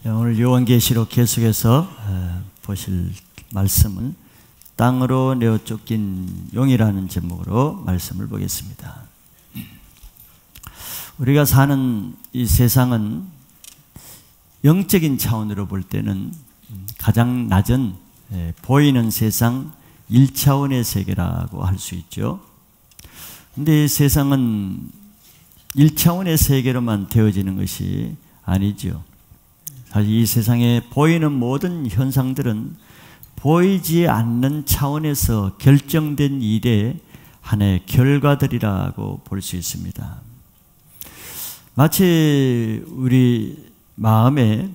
오늘 요한계시록 계속해서 보실 말씀은 땅으로 내어 쫓긴 용이라는 제목으로 말씀을 보겠습니다. 우리가 사는 이 세상은 영적인 차원으로 볼 때는 가장 낮은 보이는 세상 1차원의 세계라고 할 수 있죠. 그런데 이 세상은 1차원의 세계로만 되어지는 것이 아니죠. 사실 이 세상에 보이는 모든 현상들은 보이지 않는 차원에서 결정된 일의 하나의 결과들이라고 볼 수 있습니다. 마치 우리 마음에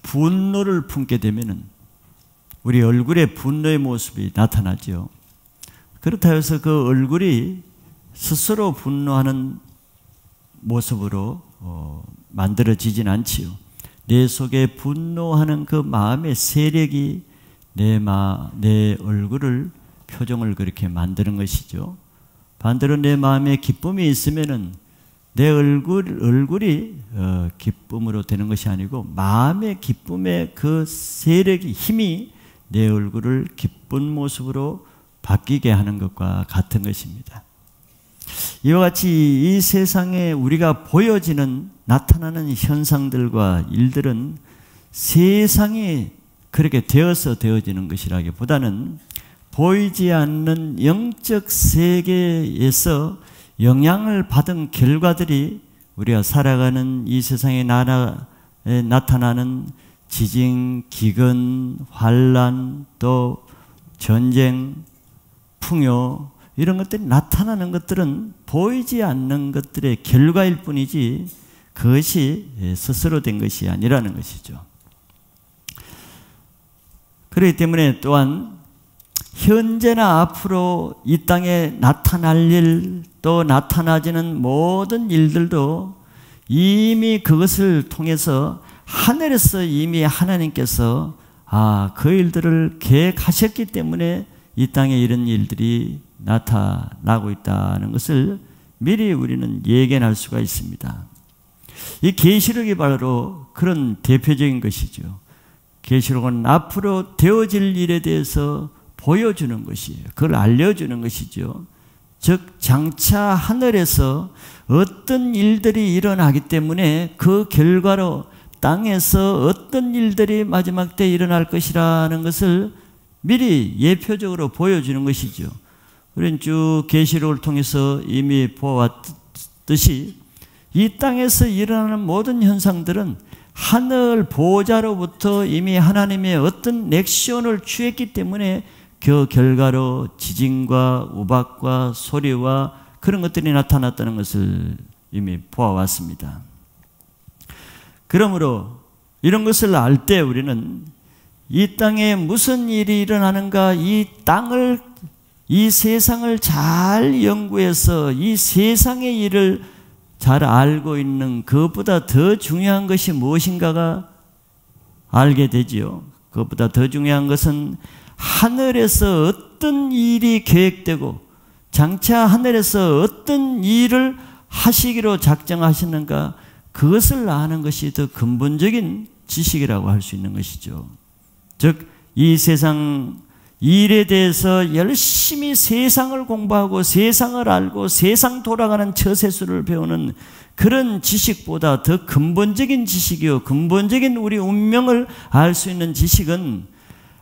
분노를 품게 되면은 우리 얼굴에 분노의 모습이 나타나죠. 그렇다 해서 그 얼굴이 스스로 분노하는 모습으로 만들어지진 않지요. 내 속에 분노하는 그 마음의 세력이 내 얼굴을, 표정을 그렇게 만드는 것이죠. 반대로 내 마음에 기쁨이 있으면은 내 얼굴이 기쁨으로 되는 것이 아니고 마음의 기쁨의 그 세력이, 힘이 내 얼굴을 기쁜 모습으로 바뀌게 하는 것과 같은 것입니다. 이와 같이 이 세상에 우리가 보여지는, 나타나는 현상들과 일들은 세상이 그렇게 되어지는 것이라기보다는 보이지 않는 영적 세계에서 영향을 받은 결과들이 우리가 살아가는 이 세상에 나타나는 지진, 기근, 환란, 또 전쟁, 풍요, 이런 것들이 나타나는 것들은 보이지 않는 것들의 결과일 뿐이지 그것이 스스로 된 것이 아니라는 것이죠. 그렇기 때문에 또한 현재나 앞으로 이 땅에 나타날 일, 또 나타나지는 모든 일들도 이미 그것을 통해서 하늘에서 이미 하나님께서 그 일들을 계획하셨기 때문에 이 땅에 이런 일들이 나타나고 있다는 것을 미리 우리는 예견할 수가 있습니다. 이 계시록이 바로 그런 대표적인 것이죠. 계시록은 앞으로 되어질 일에 대해서 보여주는 것이에요. 그걸 알려주는 것이죠. 즉 장차 하늘에서 어떤 일들이 일어나기 때문에 그 결과로 땅에서 어떤 일들이 마지막 때 일어날 것이라는 것을 미리 예표적으로 보여주는 것이죠. 우리는 쭉 계시록을 통해서 이미 보아왔듯이 이 땅에서 일어나는 모든 현상들은 하늘 보호자로부터 이미 하나님의 어떤 액션을 취했기 때문에 그 결과로 지진과 우박과 소리와 그런 것들이 나타났다는 것을 이미 보아왔습니다. 그러므로 이런 것을 알 때 우리는 이 땅에 무슨 일이 일어나는가, 이 세상을 잘 연구해서 이 세상의 일을 잘 알고 있는 그것보다 더 중요한 것이 무엇인가가 알게 되지요. 그것보다 더 중요한 것은 하늘에서 어떤 일이 계획되고 장차 하늘에서 어떤 일을 하시기로 작정하시는가, 그것을 아는 것이 더 근본적인 지식이라고 할 수 있는 것이죠. 즉 이 세상 일에 대해서 열심히 세상을 공부하고 세상을 알고 세상 돌아가는 처세술을 배우는 그런 지식보다 더 근본적인 지식이요, 근본적인 우리 운명을 알 수 있는 지식은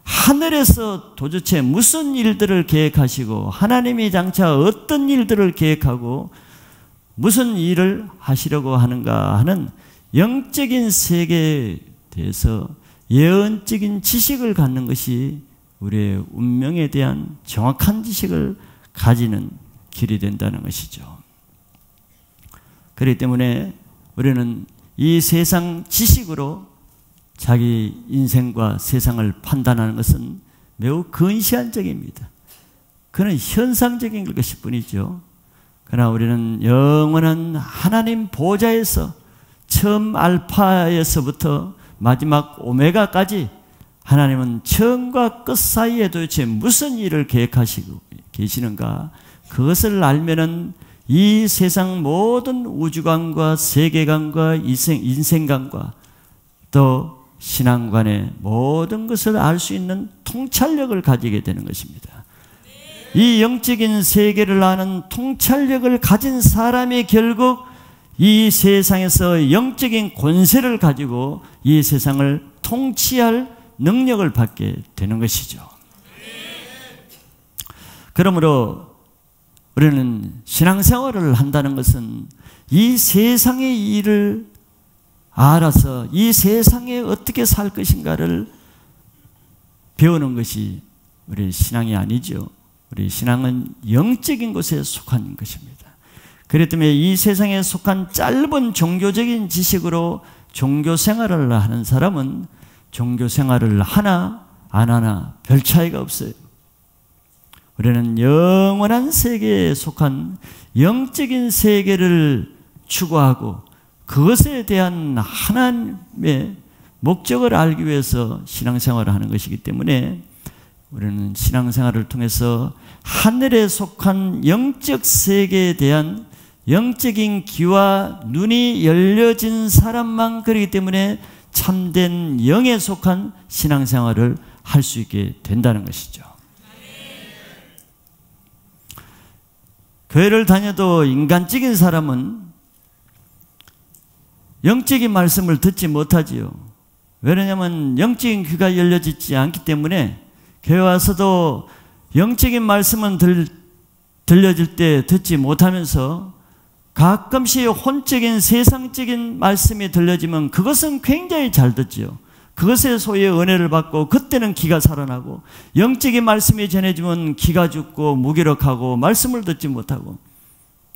하늘에서 도대체 무슨 일들을 계획하시고 하나님이 장차 어떤 일들을 계획하고 무슨 일을 하시려고 하는가 하는 영적인 세계에 대해서 예언적인 지식을 갖는 것이 우리의 운명에 대한 정확한 지식을 가지는 길이 된다는 것이죠. 그렇기 때문에 우리는 이 세상 지식으로 자기 인생과 세상을 판단하는 것은 매우 근시안적입니다. 그는 현상적인 것일 뿐이죠. 그러나 우리는 영원한 하나님 보좌에서 처음 알파에서부터 마지막 오메가까지 하나님은 처음과 끝 사이에 도대체 무슨 일을 계획하시고 계시는가, 그것을 알면은 이 세상 모든 우주관과 세계관과 인생관과 또 신앙관의 모든 것을 알 수 있는 통찰력을 가지게 되는 것입니다. 이 영적인 세계를 아는 통찰력을 가진 사람이 결국 이 세상에서 영적인 권세를 가지고 이 세상을 통치할 능력을 받게 되는 것이죠. 그러므로 우리는 신앙생활을 한다는 것은 이 세상의 일을 알아서 이 세상에 어떻게 살 것인가를 배우는 것이 우리 신앙이 아니죠. 우리 신앙은 영적인 것에 속한 것입니다. 그렇기 때문에 이 세상에 속한 짧은 종교적인 지식으로 종교 생활을 하는 사람은 종교 생활을 하나 안 하나 별 차이가 없어요. 우리는 영원한 세계에 속한 영적인 세계를 추구하고 그것에 대한 하나님의 목적을 알기 위해서 신앙생활을 하는 것이기 때문에 우리는 신앙생활을 통해서 하늘에 속한 영적 세계에 대한 영적인 귀와 눈이 열려진 사람만 그렇기 때문에 참된 영에 속한 신앙생활을 할 수 있게 된다는 것이죠. 교회를 다녀도 인간적인 사람은 영적인 말씀을 듣지 못하지요. 왜냐하면 영적인 귀가 열려지지 않기 때문에 교회 와서도 영적인 말씀은 들려질 때 듣지 못하면서 가끔씩 혼적인 세상적인 말씀이 들려지면 그것은 굉장히 잘 듣지요. 그것에 소위 은혜를 받고 그때는 기가 살아나고, 영적인 말씀이 전해지면 기가 죽고 무기력하고 말씀을 듣지 못하고,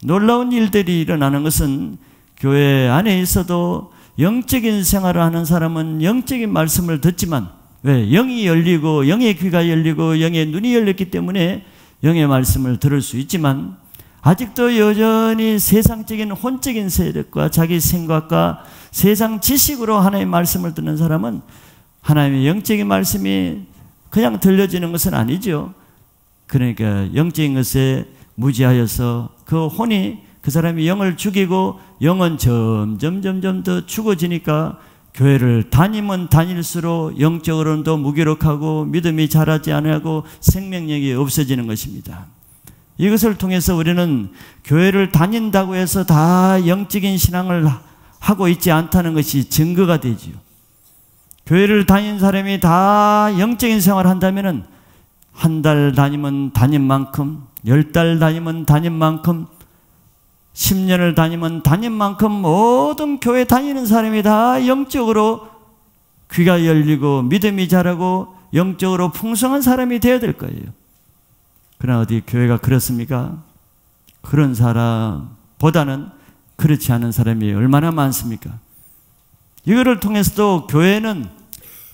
놀라운 일들이 일어나는 것은 교회 안에 있어도 영적인 생활을 하는 사람은 영적인 말씀을 듣지만, 왜? 영이 열리고 영의 귀가 열리고 영의 눈이 열렸기 때문에 영의 말씀을 들을 수 있지만, 아직도 여전히 세상적인 혼적인 세력과 자기 생각과 세상 지식으로 하나님의 말씀을 듣는 사람은 하나님의 영적인 말씀이 그냥 들려지는 것은 아니죠. 그러니까 영적인 것에 무지하여서 그 혼이 그 사람이 영을 죽이고 영은 점점 더 죽어지니까 교회를 다니면 다닐수록 영적으로는 더 무기력하고 믿음이 자라지 않고 생명력이 없어지는 것입니다. 이것을 통해서 우리는 교회를 다닌다고 해서 다 영적인 신앙을 하고 있지 않다는 것이 증거가 되지요. 교회를 다닌 사람이 다 영적인 생활을 한다면 한 달 다니면 다닌 만큼, 10달 다니면 다닌 만큼, 10년을 다니면 다닌 만큼 모든 교회 다니는 사람이 다 영적으로 귀가 열리고 믿음이 자라고 영적으로 풍성한 사람이 되어야 될 거예요. 그러나 어디 교회가 그렇습니까? 그런 사람보다는 그렇지 않은 사람이 얼마나 많습니까? 이거를 통해서도 교회는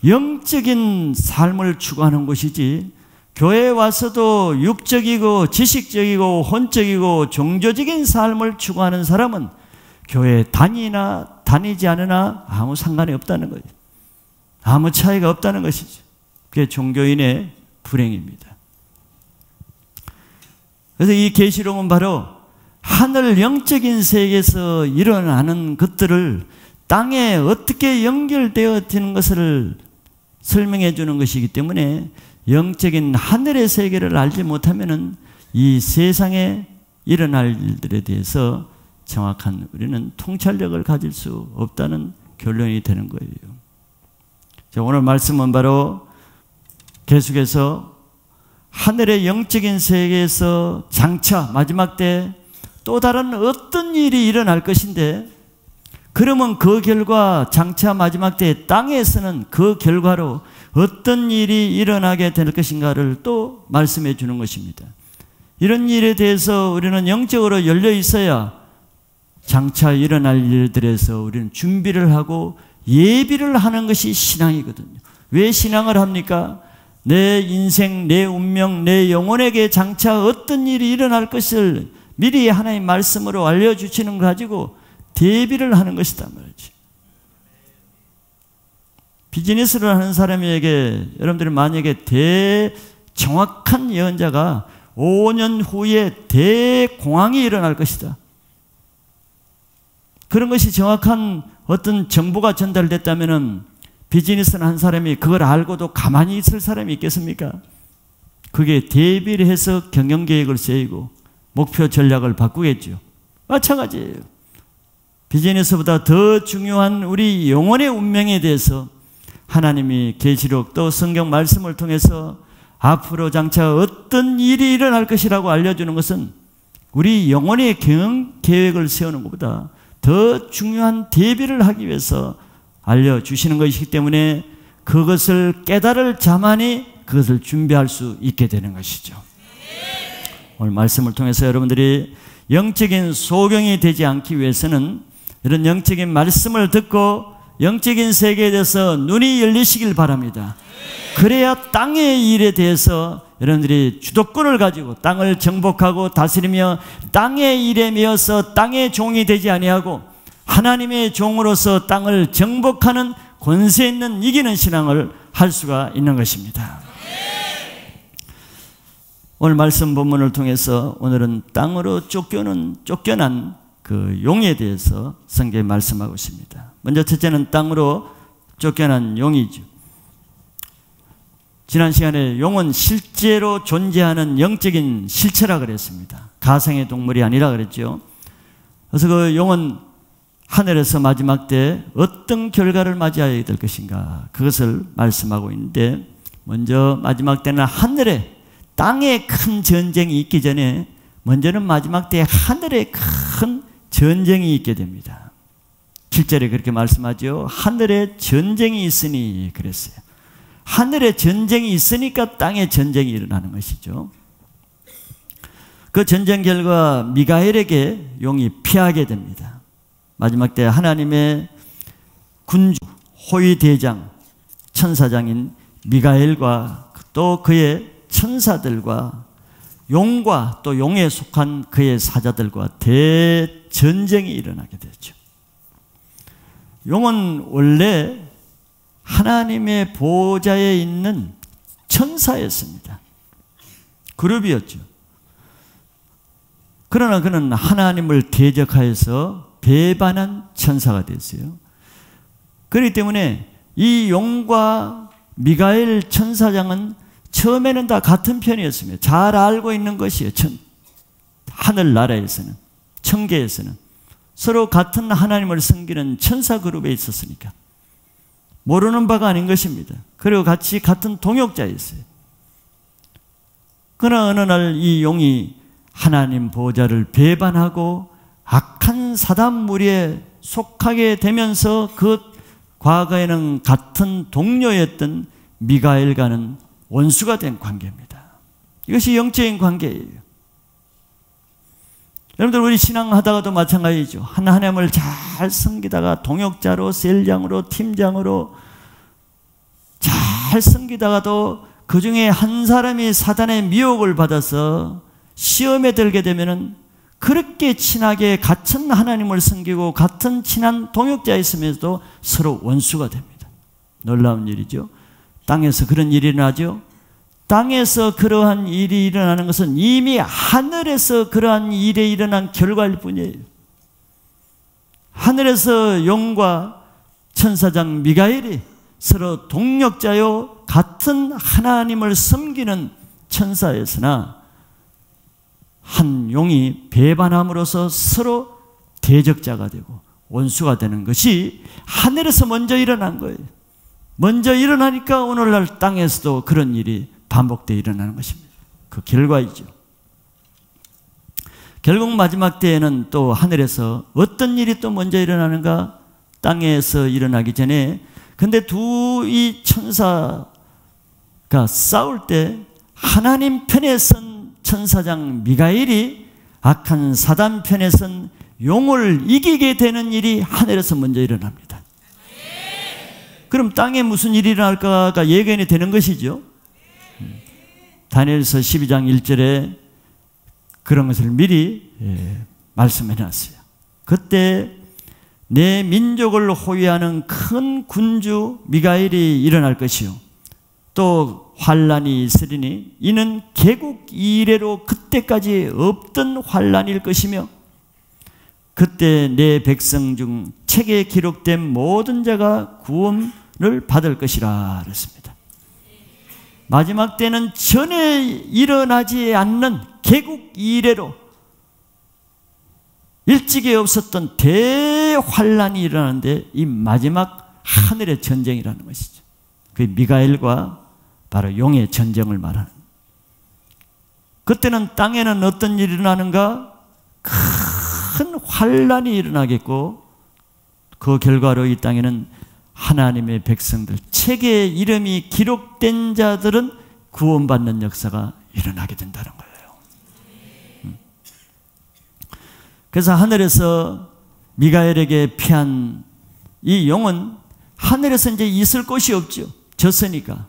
영적인 삶을 추구하는 곳이지, 교회에 와서도 육적이고 지식적이고 혼적이고 종교적인 삶을 추구하는 사람은 교회에 다니나 다니지 않으나 아무 상관이 없다는 거예요. 아무 차이가 없다는 것이죠. 그게 종교인의 불행입니다. 그래서 이 계시록은 바로 하늘 영적인 세계에서 일어나는 것들을 땅에 어떻게 연결되어지는 것을 설명해 주는 것이기 때문에, 영적인 하늘의 세계를 알지 못하면은 이 세상에 일어날 일들에 대해서 정확한 우리는 통찰력을 가질 수 없다는 결론이 되는 거예요. 자, 오늘 말씀은 바로 계속해서 하늘의 영적인 세계에서 장차 마지막 때 또 다른 어떤 일이 일어날 것인데, 그러면 그 결과 장차 마지막 때 땅에서는 그 결과로 어떤 일이 일어나게 될 것인가를 또 말씀해 주는 것입니다. 이런 일에 대해서 우리는 영적으로 열려 있어야 장차 일어날 일들에서 우리는 준비를 하고 예비를 하는 것이 신앙이거든요. 왜 신앙을 합니까? 내 인생, 내 운명, 내 영혼에게 장차 어떤 일이 일어날 것을 미리 하나님 말씀으로 알려주시는 걸 가지고 대비를 하는 것이다 말이지. 비즈니스를 하는 사람에게 여러분들이 만약에 정확한 예언자가 5년 후에 대공황이 일어날 것이다, 그런 것이 정확한 어떤 정보가 전달됐다면 비즈니스는 한 사람이 그걸 알고도 가만히 있을 사람이 있겠습니까? 그게 대비를 해서 경영계획을 세우고 목표 전략을 바꾸겠죠. 마찬가지예요. 비즈니스보다 더 중요한 우리 영혼의 운명에 대해서 하나님이 계시록 또 성경 말씀을 통해서 앞으로 장차 어떤 일이 일어날 것이라고 알려주는 것은 우리 영혼의 경영 계획을 세우는 것보다 더 중요한 대비를 하기 위해서 알려주시는 것이기 때문에 그것을 깨달을 자만이 그것을 준비할 수 있게 되는 것이죠. 오늘 말씀을 통해서 여러분들이 영적인 소경이 되지 않기 위해서는 이런 영적인 말씀을 듣고 영적인 세계에 대해서 눈이 열리시길 바랍니다. 그래야 땅의 일에 대해서 여러분들이 주도권을 가지고 땅을 정복하고 다스리며 땅의 일에 매여서 땅의 종이 되지 아니하고 하나님의 종으로서 땅을 정복하는 권세 있는 이기는 신앙을 할 수가 있는 것입니다. 오늘 말씀 본문을 통해서 오늘은 땅으로 쫓겨난 그 용에 대해서 성경에 말씀하고 있습니다. 먼저 첫째는 땅으로 쫓겨난 용이죠. 지난 시간에 용은 실제로 존재하는 영적인 실체라 그랬습니다. 가상의 동물이 아니라 그랬죠. 그래서 그 용은 하늘에서 마지막 때 어떤 결과를 맞이해야 될 것인가 그것을 말씀하고 있는데, 먼저 마지막 때는 하늘에 땅에 큰 전쟁이 있기 전에 먼저는 마지막 때에 하늘에 큰 전쟁이 있게 됩니다. 7절에 그렇게 말씀하죠. 하늘에 전쟁이 있으니 그랬어요. 하늘에 전쟁이 있으니까 땅에 전쟁이 일어나는 것이죠. 그 전쟁 결과 미가엘에게 용이 피하게 됩니다. 마지막 때 하나님의 군주 호위 대장 천사장인 미가엘과 또 그의 천사들과 용과 또 용에 속한 그의 사자들과 대전쟁이 일어나게 되죠. 용은 원래 하나님의 보좌에 있는 천사였습니다. 그룹이었죠. 그러나 그는 하나님을 대적하여서 배반한 천사가 됐어요. 그렇기 때문에 이 용과 미가엘 천사장은 처음에는 다 같은 편이었습니다. 잘 알고 있는 것이에요. 하늘나라에서는, 천계에서는 서로 같은 하나님을 섬기는 천사 그룹에 있었으니까 모르는 바가 아닌 것입니다. 그리고 같이 같은 동역자였어요. 그러나 어느 날 이 용이 하나님 보좌를 배반하고 악한 사단 무리에 속하게 되면서 그 과거에는 같은 동료였던 미가엘과는 원수가 된 관계입니다. 이것이 영적인 관계예요. 여러분들 우리 신앙하다가도 마찬가지죠. 하나님을 잘 섬기다가 동역자로, 셀장으로, 팀장으로 잘 섬기다가도 그 중에 한 사람이 사단의 미혹을 받아서 시험에 들게 되면은 그렇게 친하게 같은 하나님을 섬기고 같은 친한 동역자에 있으면서도 서로 원수가 됩니다. 놀라운 일이죠. 땅에서 그런 일이 일어나죠. 땅에서 그러한 일이 일어나는 것은 이미 하늘에서 그러한 일이 일어난 결과일 뿐이에요. 하늘에서 용과 천사장 미가엘이 서로 동역자요 같은 하나님을 섬기는 천사였으나 한 용이 배반함으로써 서로 대적자가 되고 원수가 되는 것이 하늘에서 먼저 일어난 거예요. 먼저 일어나니까 오늘날 땅에서도 그런 일이 반복되어 일어나는 것입니다. 그 결과이죠. 결국 마지막 때에는 또 하늘에서 어떤 일이 또 먼저 일어나는가? 땅에서 일어나기 전에 근데 이 천사가 싸울 때 하나님 편에 선 천사장 미가엘이 악한 사단 편에 선 용을 이기게 되는 일이 하늘에서 먼저 일어납니다. 그럼 땅에 무슨 일이 일어날까가 예견이 되는 것이죠. 다니엘서 12장 1절에 그런 것을 미리 말씀해 놨어요. 그때 내 민족을 호위하는 큰 군주 미가엘이 일어날 것이요 또 환란이 있으리니 이는 개국 이래로 그때까지 없던 환란일 것이며 그때 내 백성 중 책에 기록된 모든 자가 구원 받을 것이라 그랬습니다. 마지막 때는 전에 일어나지 않는 개국 이래로 일찍이 없었던 대환란이 일어나는데 이 마지막 하늘의 전쟁이라는 것이죠. 그 미가엘과 바로 용의 전쟁을 말하는. 그때는 땅에는 어떤 일이 일어나는가? 큰 환란이 일어나겠고 그 결과로 이 땅에는 하나님의 백성들, 책에 이름이 기록된 자들은 구원받는 역사가 일어나게 된다는 거예요. 그래서 하늘에서 미가엘에게 피한 이 용은 하늘에서 이제 있을 곳이 없죠. 졌으니까.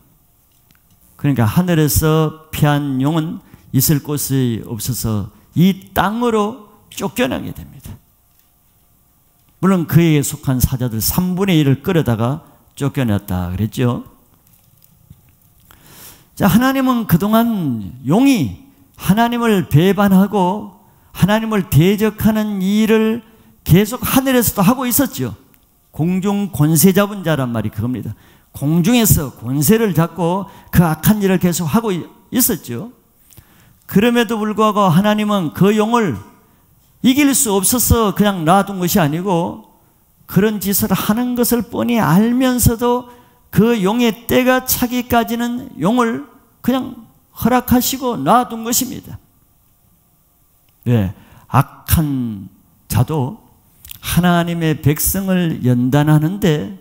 그러니까 하늘에서 피한 용은 있을 곳이 없어서 이 땅으로 쫓겨나게 됩니다. 물론 그에게 속한 사자들 3분의 1을 끌어다가 쫓겨났다 그랬죠. 자, 하나님은 그동안 용이 하나님을 배반하고 하나님을 대적하는 일을 계속 하늘에서도 하고 있었죠. 공중 권세 잡은 자란 말이 그겁니다. 공중에서 권세를 잡고 그 악한 일을 계속 하고 있었죠. 그럼에도 불구하고 하나님은 그 용을 이길 수 없어서 그냥 놔둔 것이 아니고 그런 짓을 하는 것을 뻔히 알면서도 그 용의 때가 차기까지는 용을 그냥 허락하시고 놔둔 것입니다. 네, 악한 자도 하나님의 백성을 연단하는데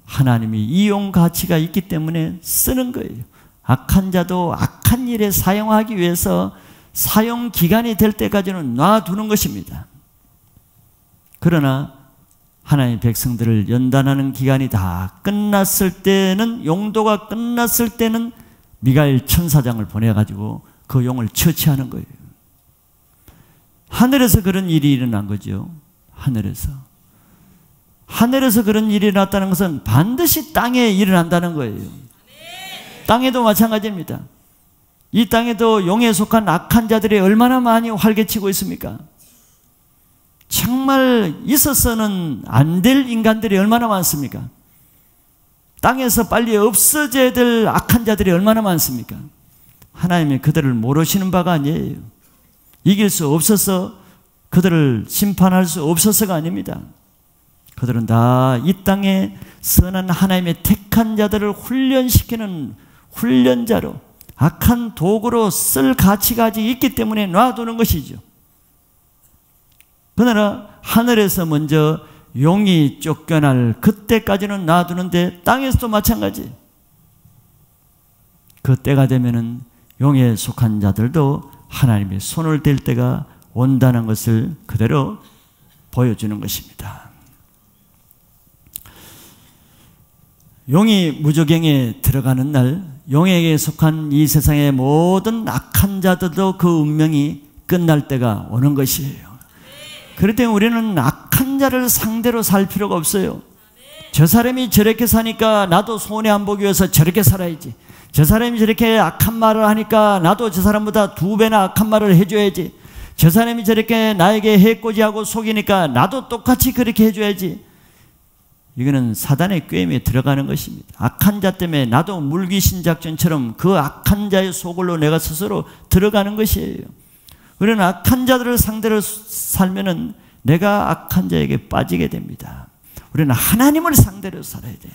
하나님이 이용 가치가 있기 때문에 쓰는 거예요. 악한 자도 악한 일에 사용하기 위해서 사용 기간이 될 때까지는 놔두는 것입니다. 그러나 하나님의 백성들을 연단하는 기간이 다 끝났을 때는, 용도가 끝났을 때는 미가엘 천사장을 보내가지고 그 용을 처치하는 거예요. 하늘에서 그런 일이 일어난 거죠. 하늘에서 그런 일이 일어났다는 것은 반드시 땅에 일어난다는 거예요. 땅에도 마찬가지입니다. 이 땅에도 용에 속한 악한 자들이 얼마나 많이 활개치고 있습니까? 정말 있어서는 안 될 인간들이 얼마나 많습니까? 땅에서 빨리 없어져야 될 악한 자들이 얼마나 많습니까? 하나님이 그들을 모르시는 바가 아니에요. 이길 수 없어서, 그들을 심판할 수 없어서가 아닙니다. 그들은 다 이 땅에 선한 하나님의 택한 자들을 훈련시키는 훈련자로, 악한 도구로 쓸 가치가 아직 있기 때문에 놔두는 것이죠. 그러나 하늘에서 먼저 용이 쫓겨날 그때까지는 놔두는데 땅에서도 마찬가지. 그 때가 되면은 용에 속한 자들도 하나님의 손을 댈 때가 온다는 것을 그대로 보여주는 것입니다. 용이 무저갱에 들어가는 날, 용에게 속한 이 세상의 모든 악한 자들도 그 운명이 끝날 때가 오는 것이에요. 그럴 때 우리는 악한 자를 상대로 살 필요가 없어요. 저 사람이 저렇게 사니까 나도 손해 안 보기 위해서 저렇게 살아야지. 저 사람이 저렇게 악한 말을 하니까 나도 저 사람보다 2배나 악한 말을 해줘야지. 저 사람이 저렇게 나에게 해코지하고 속이니까 나도 똑같이 그렇게 해줘야지. 이거는 사단의 꾀임에 들어가는 것입니다. 악한 자 때문에 나도 물귀신 작전처럼 그 악한 자의 소굴로 내가 스스로 들어가는 것이에요. 우리는 악한 자들을 상대로 살면은 내가 악한 자에게 빠지게 됩니다. 우리는 하나님을 상대로 살아야 돼.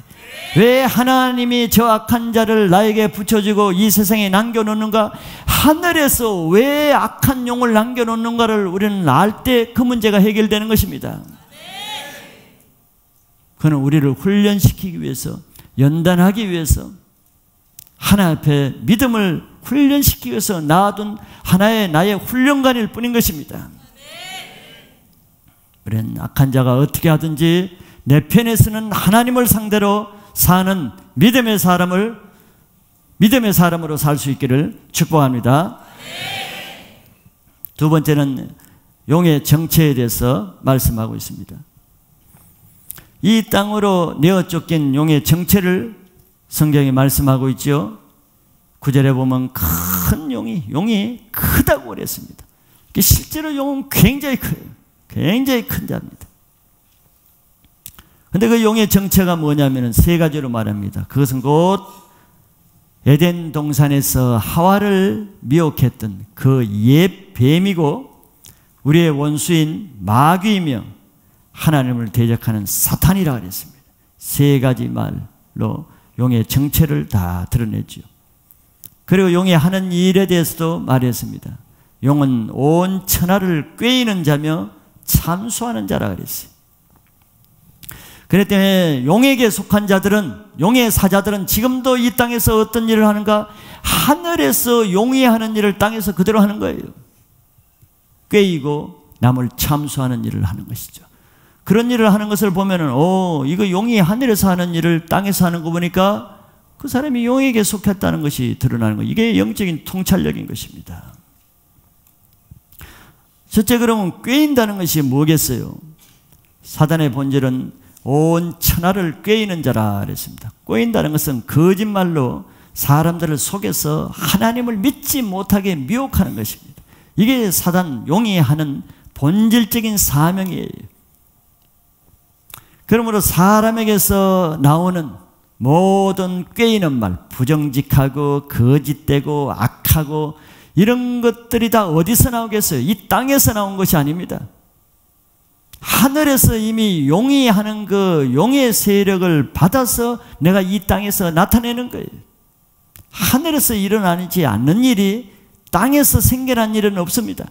왜 하나님이 저 악한 자를 나에게 붙여주고 이 세상에 남겨놓는가? 하늘에서 왜 악한 용을 남겨놓는가를 우리는 알 때 그 문제가 해결되는 것입니다. 그는 우리를 훈련시키기 위해서, 연단하기 위해서, 하나님 앞에 믿음을 훈련시키기 위해서 놔둔 하나의 나의 훈련관일 뿐인 것입니다. 우리는 악한 자가 어떻게 하든지 내 편에서는 하나님을 상대로 사는 믿음의 사람으로 살 수 있기를 축복합니다. 두 번째는 용의 정체에 대해서 말씀하고 있습니다. 이 땅으로 내어 쫓긴 용의 정체를 성경이 말씀하고 있죠. 9절에 보면 큰 용이 크다고 그랬습니다. 실제로 용은 굉장히 커요. 굉장히 큰 자입니다. 근데 그 용의 정체가 뭐냐면 세 가지로 말합니다. 그것은 곧 에덴 동산에서 하와를 미혹했던 그 옛 뱀이고 우리의 원수인 마귀이며 하나님을 대적하는 사탄이라 그랬습니다. 세 가지 말로 용의 정체를 다 드러냈죠. 그리고 용이 하는 일에 대해서도 말했습니다. 용은 온 천하를 꾀이는 자며 참수하는 자라 그랬어요. 그렇기 때문에 용에게 속한 자들은, 용의 사자들은 지금도 이 땅에서 어떤 일을 하는가? 하늘에서 용이 하는 일을 땅에서 그대로 하는 거예요. 꾀이고 남을 참수하는 일을 하는 것이죠. 그런 일을 하는 것을 보면은 이거 용이 하늘에서 하는 일을 땅에서 하는 거 보니까 그 사람이 용에게 속했다는 것이 드러나는 거예요. 이게 영적인 통찰력인 것입니다. 첫째, 그러면 꾀인다는 것이 뭐겠어요? 사단의 본질은 온 천하를 꾀이는 자라 그랬습니다. 꾀인다는 것은 거짓말로 사람들을 속여서 하나님을 믿지 못하게 미혹하는 것입니다. 이게 사단, 용이 하는 본질적인 사명이에요. 그러므로 사람에게서 나오는 모든 꾀이는 말, 부정직하고 거짓되고 악하고 이런 것들이 다 어디서 나오겠어요? 이 땅에서 나온 것이 아닙니다. 하늘에서 이미 용이 하는 그 용의 세력을 받아서 내가 이 땅에서 나타내는 거예요. 하늘에서 일어나지 않는 일이 땅에서 생겨난 일은 없습니다.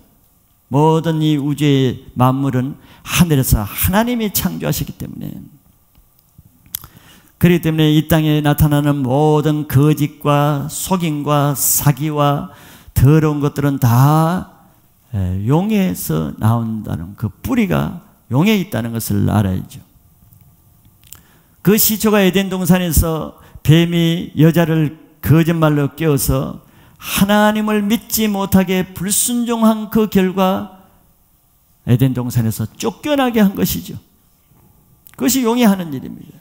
모든 이 우주의 만물은 하늘에서 하나님이 창조하시기 때문에, 그렇기 때문에 이 땅에 나타나는 모든 거짓과 속임과 사기와 더러운 것들은 다 용에서 나온다는 그 뿌리가 용에 있다는 것을 알아야죠. 그 시초가 에덴 동산에서 뱀이 여자를 거짓말로 깨워서 하나님을 믿지 못하게 불순종한 그 결과 에덴 동산에서 쫓겨나게 한 것이죠. 그것이 용이 하는 일입니다.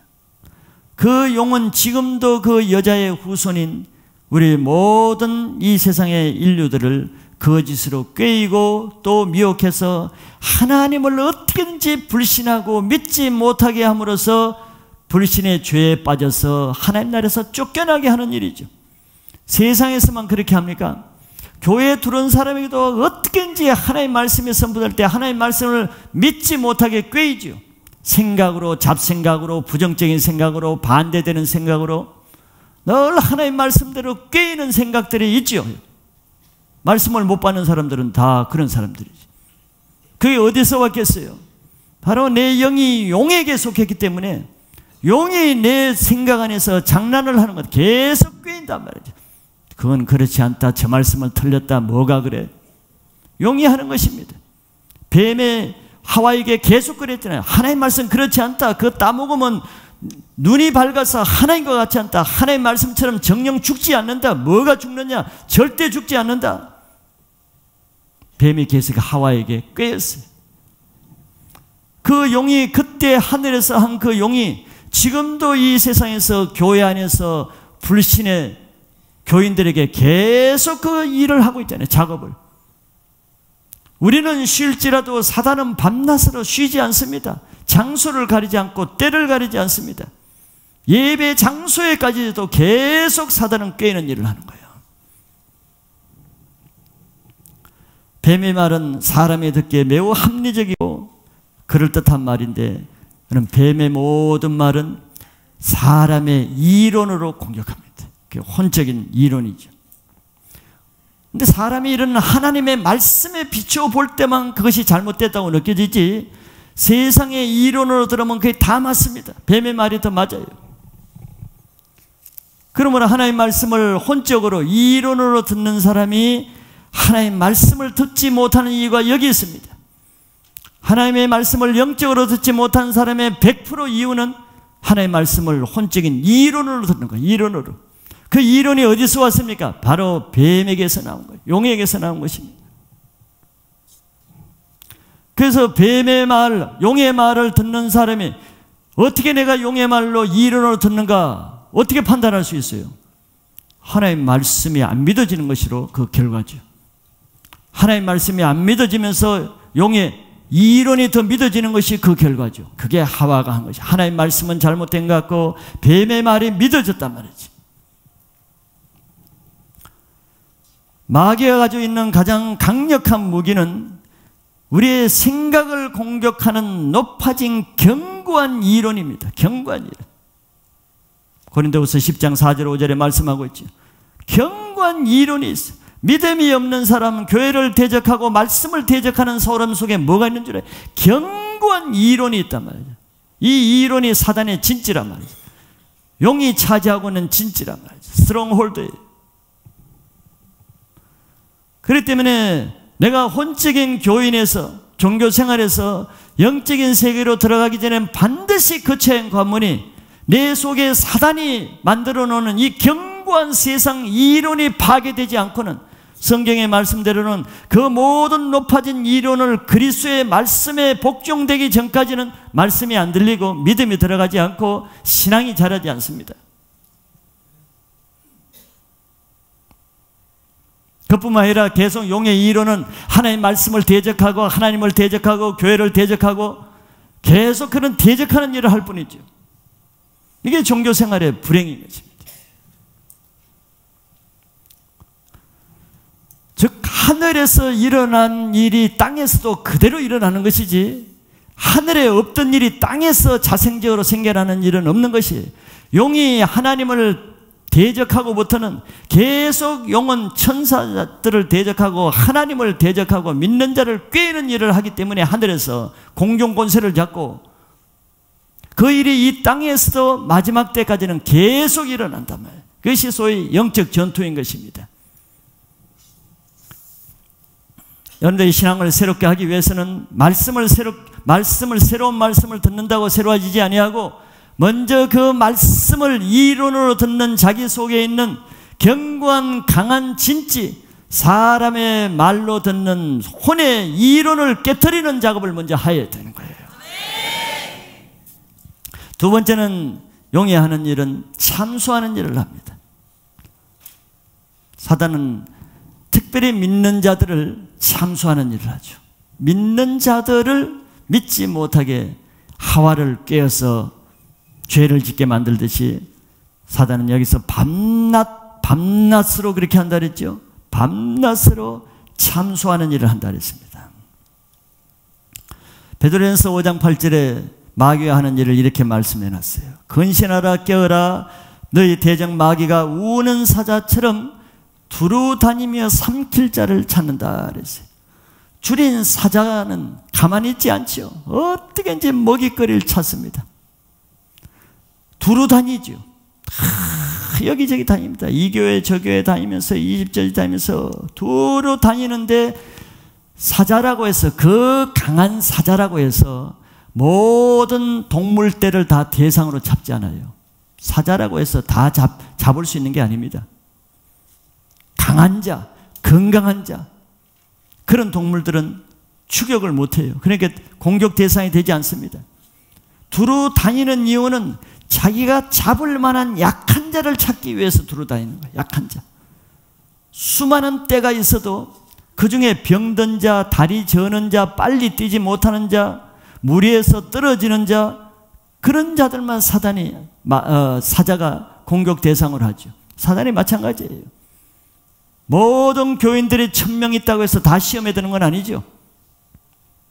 그 용은 지금도 그 여자의 후손인 우리 모든 이 세상의 인류들을 거짓으로 꾀이고 또 미혹해서 하나님을 어떻게든지 불신하고 믿지 못하게 함으로써 불신의 죄에 빠져서 하나님 나라에서 쫓겨나게 하는 일이죠. 세상에서만 그렇게 합니까? 교회에 들어온 사람에게도 어떻게든지 하나님 말씀에 선포될 때 하나님 말씀을 믿지 못하게 꾀이죠. 생각으로, 잡생각으로, 부정적인 생각으로, 반대되는 생각으로 늘 하나님 말씀대로 꾀이는 생각들이 있죠. 말씀을 못 받는 사람들은 다 그런 사람들이죠. 그게 어디서 왔겠어요? 바로 내 영이 용에게 속했기 때문에 용이 내 생각 안에서 장난을 하는 것 계속 꾀인단 말이죠. 그건 그렇지 않다, 저 말씀을 틀렸다, 뭐가 그래? 용이 하는 것입니다. 뱀의 하와에게 계속 그랬잖아요. 하나님 말씀 그렇지 않다, 그거 따먹으면 눈이 밝아서 하나님과 같지 않다, 하나님 말씀처럼 정령 죽지 않는다. 뭐가 죽느냐? 절대 죽지 않는다. 뱀이 계속 하와에게 꾀였어요. 그 용이, 그때 하늘에서 한 그 용이 지금도 이 세상에서 교회 안에서 불신의 교인들에게 계속 그 일을 하고 있잖아요. 작업을. 우리는 쉴지라도 사단은 밤낮으로 쉬지 않습니다. 장소를 가리지 않고 때를 가리지 않습니다. 예배 장소에까지도 계속 사단은 꾀이는 일을 하는 거예요. 뱀의 말은 사람이 듣기에 매우 합리적이고 그럴듯한 말인데, 그런 뱀의 모든 말은 사람의 이론으로 공격합니다. 그게 혼적인 이론이죠. 근데 사람이 이런 하나님의 말씀에 비추어 볼 때만 그것이 잘못됐다고 느껴지지, 세상의 이론으로 들으면 그게 다 맞습니다. 뱀의 말이 더 맞아요. 그러므로 하나님 말씀을 혼적으로 이론으로 듣는 사람이 하나님 말씀을 듣지 못하는 이유가 여기 있습니다. 하나님의 말씀을 영적으로 듣지 못한 사람의 100% 이유는 하나님의 말씀을 혼적인 이론으로 듣는 거예요. 이론으로. 그 이론이 어디서 왔습니까? 바로 뱀에게서 나온 거예요. 용에게서 나온 것입니다. 그래서 뱀의 말, 용의 말을 듣는 사람이 어떻게 내가 용의 말로 이론으로 듣는가 어떻게 판단할 수 있어요? 하나님 말씀이 안 믿어지는 것으로 그 결과죠. 하나님 말씀이 안 믿어지면서 용의 이론이 더 믿어지는 것이 그 결과죠. 그게 하와가 한 것이. 하나님의 말씀은 잘못된 것 같고 뱀의 말이 믿어졌단 말이지. 마귀가 가지고 있는 가장 강력한 무기는 우리의 생각을 공격하는 높아진 견고한 이론입니다. 견고한 이론. 고린도후서 10장 4절 5절에 말씀하고 있죠. 견고한 이론이 있어. 믿음이 없는 사람은 교회를 대적하고 말씀을 대적하는 소름 속에 뭐가 있는 줄 알아요? 견고한 이론이 있단 말이죠. 이 이론이 사단의 진지란 말이죠. 용이 차지하고 있는 진지란 말이죠. 스트롱홀드예요. 그렇기 때문에 내가 혼적인 교인에서 종교 생활에서 영적인 세계로 들어가기 전에 반드시 거쳐야 하는 관문이 내 속에 사단이 만들어 놓는 이 견고한 세상 이론이 파괴되지 않고는 성경의 말씀대로는 그 모든 높아진 이론을 그리스도의 말씀에 복종되기 전까지는 말씀이 안 들리고 믿음이 들어가지 않고 신앙이 자라지 않습니다. 그뿐만 아니라 계속 용의 이론은 하나님의 말씀을 대적하고 하나님을 대적하고 교회를 대적하고 계속 그런 대적하는 일을 할 뿐이죠. 이게 종교생활의 불행인 것입니다. 즉 하늘에서 일어난 일이 땅에서도 그대로 일어나는 것이지 하늘에 없던 일이 땅에서 자생적으로 생겨나는 일은 없는 것이에요. 용이 하나님을 대적하고부터는 계속 용은 천사들을 대적하고 하나님을 대적하고 믿는 자를 꾀는 일을 하기 때문에 하늘에서 공중 권세를 잡고 그 일이 이 땅에서도 마지막 때까지는 계속 일어난단 말이에요. 그것이 소위 영적 전투인 것입니다. 여러분들이 신앙을 새롭게 하기 위해서는 새로운 말씀을 듣는다고 새로워지지 아니하고 먼저 그 말씀을 이론으로 듣는 자기 속에 있는 견고한 강한 진지, 사람의 말로 듣는 혼의 이론을 깨트리는 작업을 먼저 해야 되는 거예요. 두 번째는 용이 하는 일은 참소하는 일을 합니다. 사단은 특별히 믿는 자들을 참소하는 일을 하죠. 믿는 자들을 믿지 못하게 하와를 깨어서 죄를 짓게 만들듯이 사단은 여기서 밤낮으로 그렇게 한다 그랬죠. 밤낮으로 참소하는 일을 한다 그랬습니다. 베드로전서 5장 8절에 마귀가 하는 일을 이렇게 말씀해 놨어요. 근신하라 깨어라 너희 대적 마귀가 우는 사자처럼 두루 다니며 삼킬 자를 찾는다 그랬어요. 줄인 사자는 가만히 있지 않죠. 어떻게든지 먹잇거리를 찾습니다. 두루 다니죠. 여기저기 다닙니다. 이 교회 저 교회 다니면서 이 집 저 집 다니면서 두루 다니는데 사자라고 해서 그 강한 사자라고 해서 모든 동물떼를 다 대상으로 잡지 않아요. 사자라고 해서 다 잡을 수 있는 게 아닙니다. 강한 자, 건강한 자 그런 동물들은 추격을 못해요. 그러니까 공격 대상이 되지 않습니다. 두루 다니는 이유는 자기가 잡을 만한 약한 자를 찾기 위해서 두루 다니는 거예요. 약한 자. 수많은 떼가 있어도 그 중에 병든 자, 다리 저는 자, 빨리 뛰지 못하는 자, 무리에서 떨어지는 자, 그런 자들만 사자가 공격 대상으로 하죠. 사단이 마찬가지예요. 모든 교인들이 1000명 있다고 해서 다 시험에 드는 건 아니죠.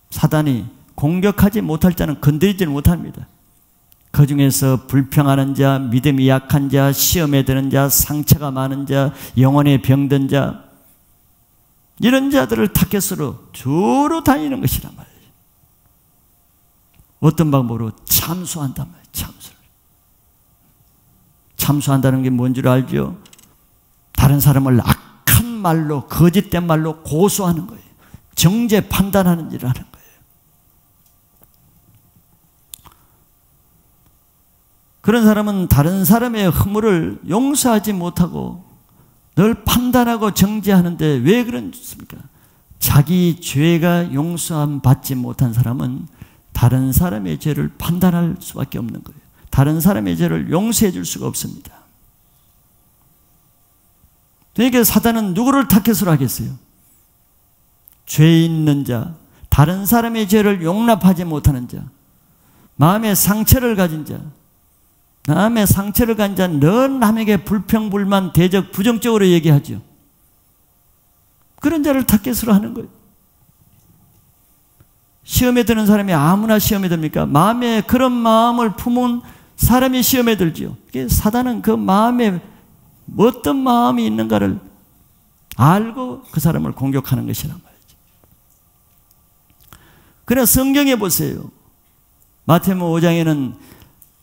사단이 공격하지 못할 자는 건드리지는 못합니다. 그 중에서 불평하는 자, 믿음이 약한 자, 시험에 드는 자, 상처가 많은 자, 영혼에 병든 자, 이런 자들을 타겟으로 주로 다니는 것이란 말이에요. 어떤 방법으로? 참소한단 말이에요. 참소한다는 게 뭔 줄 알죠? 다른 사람을 악한 말로, 거짓된 말로 고소하는 거예요. 정죄 판단하는 일을 하는 거예요. 그런 사람은 다른 사람의 허물을 용서하지 못하고 늘 판단하고 정죄하는데 왜 그렇습니까? 자기 죄가 용서함 받지 못한 사람은 다른 사람의 죄를 판단할 수밖에 없는 거예요. 다른 사람의 죄를 용서해 줄 수가 없습니다. 그러니까 사단은 누구를 타겟으로 하겠어요? 죄 있는 자, 다른 사람의 죄를 용납하지 못하는 자, 마음의 상처를 가진 자, 남의 상처를 가진 자는 늘 남에게 불평불만, 대적, 부정적으로 얘기하죠. 그런 자를 타겟으로 하는 거예요. 시험에 드는 사람이 아무나 시험에 듭니까? 마음에 그런 마음을 품은 사람이 시험에 들지요. 사단은 그 마음에 어떤 마음이 있는가를 알고 그 사람을 공격하는 것이란 말이죠. 그러나 성경에 보세요. 마태복음 5장에는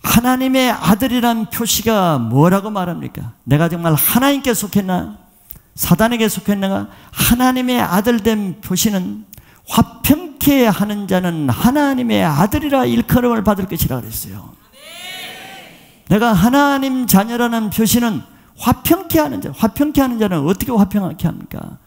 하나님의 아들이란 표시가 뭐라고 말합니까? 내가 정말 하나님께 속했나? 사단에게 속했는가? 하나님의 아들된 표시는 화평케 하는 자는 하나님의 아들이라 일컬음을 받을 것이라 그랬어요. 내가 하나님 자녀라는 표시는 화평케 하는 자. 화평케 하는 자는 어떻게 화평케 합니까?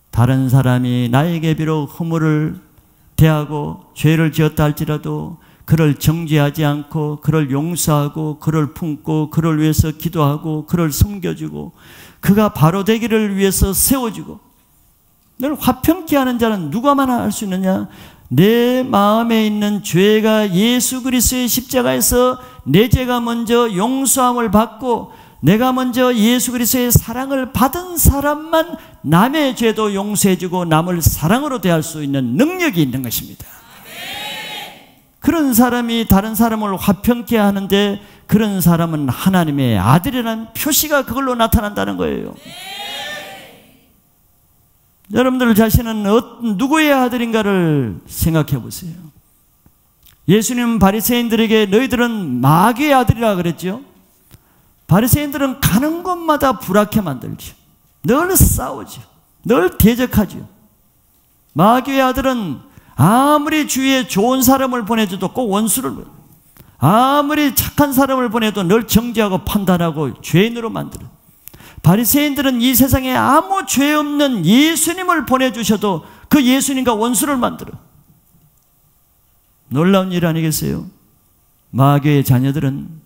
다른 사람이 나에게 비록 허물을 대하고 죄를 지었다 할지라도 그를 정죄하지 않고 그를 용서하고 그를 품고 그를 위해서 기도하고 그를 섬겨주고 그가 바로 되기를 위해서 세워주고, 늘 화평케 하는 자는 누가만 할 수 있느냐? 내 마음에 있는 죄가 예수 그리스도의 십자가에서 내 죄가 먼저 용서함을 받고 내가 먼저 예수 그리스도의 사랑을 받은 사람만 남의 죄도 용서해주고 남을 사랑으로 대할 수 있는 능력이 있는 것입니다. 그런 사람이 다른 사람을 화평케 하는데 그런 사람은 하나님의 아들이라는 표시가 그걸로 나타난다는 거예요. 여러분들 자신은 누구의 아들인가를 생각해 보세요. 예수님은 바리새인들에게 너희들은 마귀의 아들이라 그랬죠. 바리새인들은 가는 곳마다 불악해 만들죠. 늘 싸우죠. 늘 대적하죠. 마귀의 아들은 아무리 주위에 좋은 사람을 보내줘도 꼭 원수를, 아무리 착한 사람을 보내도 늘 정죄하고 판단하고 죄인으로 만들어요. 바리새인들은 이 세상에 아무 죄 없는 예수님을 보내주셔도 그 예수님과 원수를 만들어요. 놀라운 일 아니겠어요? 마귀의 자녀들은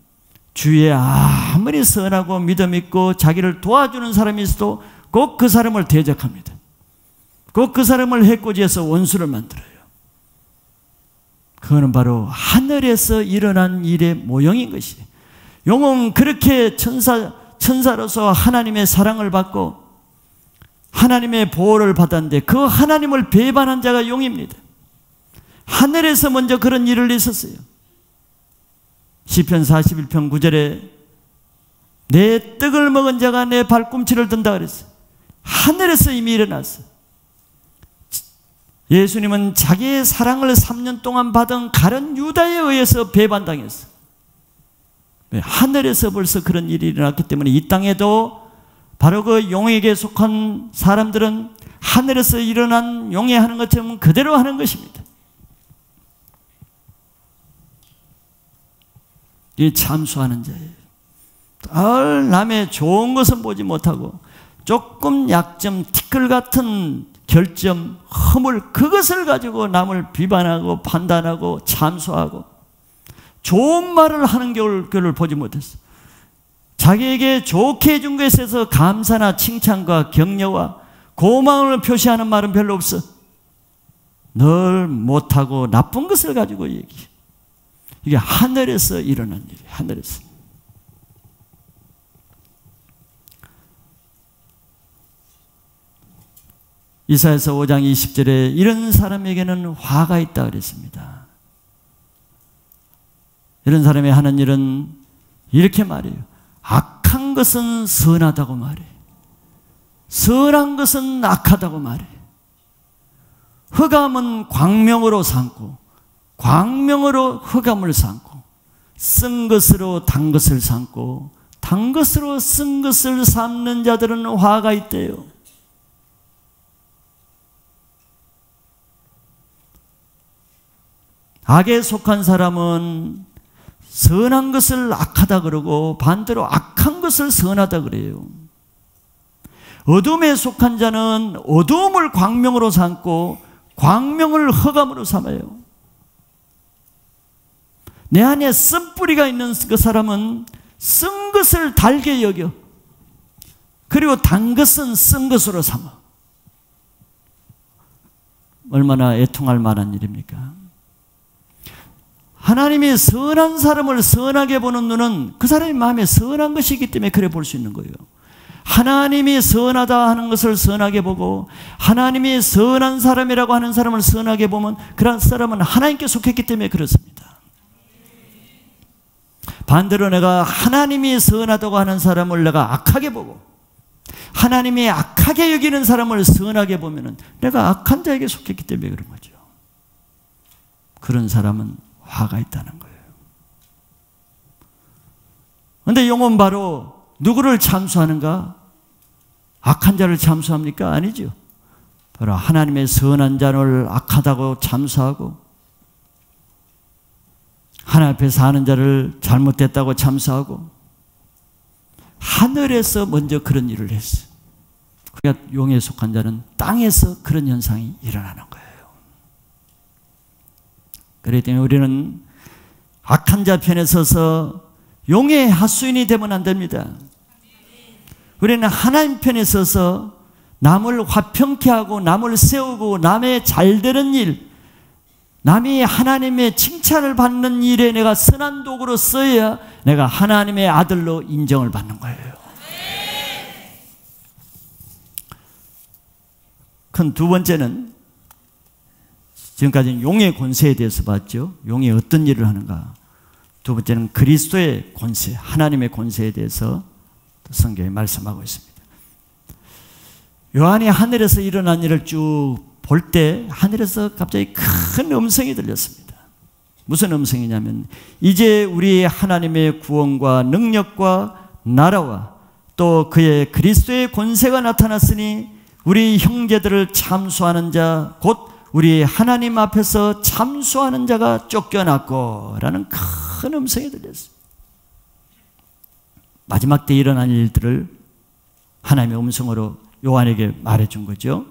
주위에 아무리 선하고 믿음 있고 자기를 도와주는 사람이 있어도 꼭 그 사람을 대적합니다. 꼭 그 사람을 해코지해서 원수를 만들어요. 그거는 바로 하늘에서 일어난 일의 모형인 것이에요. 용은 그렇게 천사로서 하나님의 사랑을 받고 하나님의 보호를 받았는데 그 하나님을 배반한 자가 용입니다. 하늘에서 먼저 그런 일을 있었어요. 시편 41편 9절에 내 떡을 먹은 자가 내 발꿈치를 든다 그랬어요. 하늘에서 이미 일어났어요. 예수님은 자기의 사랑을 3년 동안 받은 가룟 유다에 의해서 배반당했어요. 하늘에서 벌써 그런 일이 일어났기 때문에 이 땅에도 바로 그 용에게 속한 사람들은 하늘에서 일어난 용이 하는 것처럼 그대로 하는 것입니다. 이 참수하는 자예요. 늘 남의 좋은 것은 보지 못하고 조금 약점, 티끌 같은 결점, 허물, 그것을 가지고 남을 비판하고 판단하고 참수하고 좋은 말을 하는 겨를 보지 못했어. 자기에게 좋게 해준 것에 있어서 감사나 칭찬과 격려와 고마움을 표시하는 말은 별로 없어. 늘 못하고 나쁜 것을 가지고 얘기해. 이게 하늘에서 일어난 일이에요. 하늘에서. 이사야서 5장 20절에 이런 사람에게는 화가 있다 그랬습니다. 이런 사람이 하는 일은 이렇게 말해요. 악한 것은 선하다고 말해. 선한 것은 악하다고 말해. 흑암은 광명으로 삼고 광명으로 흑암을 삼고 쓴 것으로 단 것을 삼고 단 것으로 쓴 것을 삼는 자들은 화가 있대요. 악에 속한 사람은 선한 것을 악하다 그러고 반대로 악한 것을 선하다 그래요. 어둠에 속한 자는 어둠을 광명으로 삼고 광명을 흑암으로 삼아요. 내 안에 쓴뿌리가 있는 그 사람은 쓴 것을 달게 여겨. 그리고 단 것은 쓴 것으로 삼아. 얼마나 애통할 만한 일입니까? 하나님이 선한 사람을 선하게 보는 눈은 그 사람의 마음에 선한 것이 있기 때문에 그래 볼 수 있는 거예요. 하나님이 선하다 하는 것을 선하게 보고 하나님이 선한 사람이라고 하는 사람을 선하게 보면 그런 사람은 하나님께 속했기 때문에 그렇습니다. 반대로 내가 하나님이 선하다고 하는 사람을 내가 악하게 보고 하나님이 악하게 여기는 사람을 선하게 보면은 내가 악한 자에게 속했기 때문에 그런 거죠. 그런 사람은 화가 있다는 거예요. 그런데 용은 바로 누구를 참수하는가? 악한 자를 참수합니까? 아니죠. 바로 하나님의 선한 자를 악하다고 참수하고 하나님 앞에 사는 자를 잘못됐다고 참수하고 하늘에서 먼저 그런 일을 했어요. 그러니까 용에 속한 자는 땅에서 그런 현상이 일어나는 거예요. 그렇기 때문에 우리는 악한 자 편에 서서 용의 하수인이 되면 안 됩니다. 우리는 하나님 편에 서서 남을 화평케 하고 남을 세우고 남의 잘되는 일, 남이 하나님의 칭찬을 받는 일에 내가 선한 도구로 써야 내가 하나님의 아들로 인정을 받는 거예요. 큰 두 번째는 지금까지는 용의 권세에 대해서 봤죠. 용이 어떤 일을 하는가. 두 번째는 그리스도의 권세, 하나님의 권세에 대해서 성경에 말씀하고 있습니다. 요한이 하늘에서 일어난 일을 쭉 볼 때 하늘에서 갑자기 큰 음성이 들렸습니다. 무슨 음성이냐면 이제 우리 하나님의 구원과 능력과 나라와 또 그의 그리스도의 권세가 나타났으니 우리 형제들을 참수하는 자 곧 우리 하나님 앞에서 참수하는 자가 쫓겨났고 라는 큰 음성이 들렸습니다. 마지막 때 일어난 일들을 하나님의 음성으로 요한에게 말해준 거죠.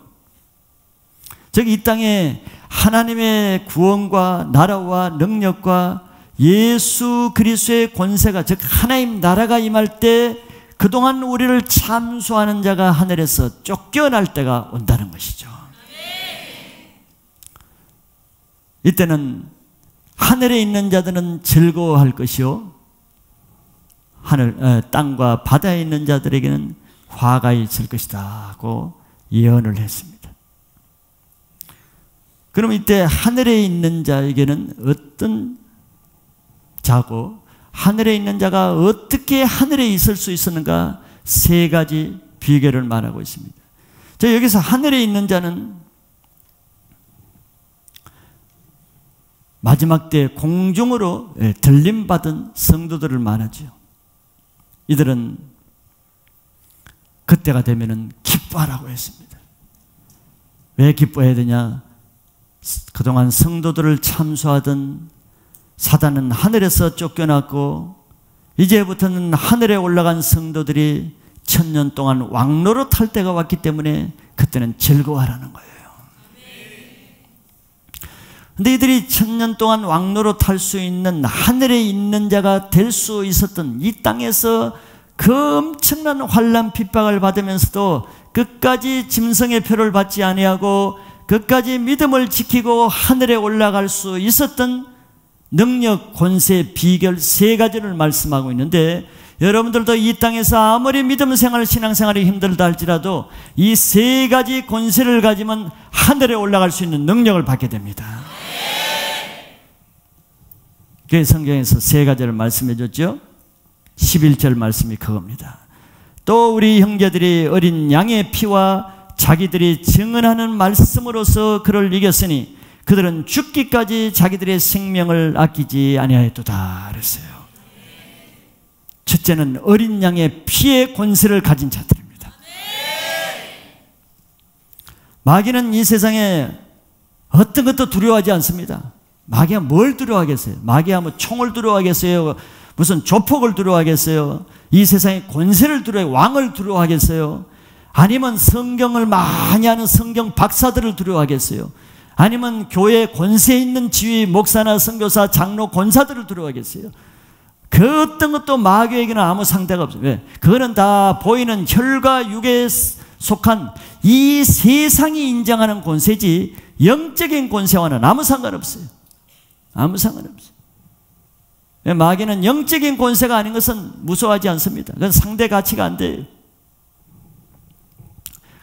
즉 이 땅에 하나님의 구원과 나라와 능력과 예수 그리스도의 권세가 즉 하나님 나라가 임할 때 그동안 우리를 참수하는 자가 하늘에서 쫓겨날 때가 온다는 것이죠. 이때는 하늘에 있는 자들은 즐거워할 것이요 땅과 바다에 있는 자들에게는 화가 있을 것이다 하고 예언을 했습니다. 그럼 이때 하늘에 있는 자에게는 어떤 자고 하늘에 있는 자가 어떻게 하늘에 있을 수 있었는가 세 가지 비결을 말하고 있습니다. 저 여기서 하늘에 있는 자는 마지막 때 공중으로 들림받은 성도들을 말하죠. 이들은 그때가 되면은 기뻐하라고 했습니다. 왜 기뻐해야 되냐? 그동안 성도들을 참수하던 사단은 하늘에서 쫓겨났고 이제부터는 하늘에 올라간 성도들이 1000년 동안 왕노릇 할 때가 왔기 때문에 그때는 즐거워하라는 거예요. 근데 이들이 1000년 동안 왕노릇 할 수 있는 하늘에 있는 자가 될 수 있었던 이 땅에서 그 엄청난 환난 핍박을 받으면서도 끝까지 짐승의 표를 받지 아니하고 끝까지 믿음을 지키고 하늘에 올라갈 수 있었던 능력, 권세, 비결 세 가지를 말씀하고 있는데 여러분들도 이 땅에서 아무리 믿음 생활, 신앙생활이 힘들다 할지라도 이 세 가지 권세를 가지면 하늘에 올라갈 수 있는 능력을 받게 됩니다. 그래서 성경에서 세 가지를 말씀해 줬죠. 11절 말씀이 그겁니다. 또 우리 형제들이 어린 양의 피와 자기들이 증언하는 말씀으로서 그를 이겼으니 그들은 죽기까지 자기들의 생명을 아끼지 아니하였도다 그랬어요. 첫째는 어린 양의 피의 권세를 가진 자들입니다. 마귀는 이 세상에 어떤 것도 두려워하지 않습니다. 마귀가 뭘 두려워하겠어요? 마귀가 뭐 총을 두려워하겠어요? 무슨 조폭을 두려워하겠어요? 이 세상의 권세를 두려워해 왕을 두려워하겠어요? 아니면 성경을 많이 하는 성경 박사들을 두려워하겠어요? 아니면 교회 권세 있는 지휘 목사나 선교사 장로 권사들을 두려워하겠어요? 그 어떤 것도 마귀에게는 아무 상대가 없어요. 왜? 그거는 다 보이는 혈과 육의 속한 이 세상이 인정하는 권세지 영적인 권세와는 아무 상관없어요. 아무 상관없어요. 마귀는 영적인 권세가 아닌 것은 무서워하지 않습니다. 그건 상대 가치가 안 돼요.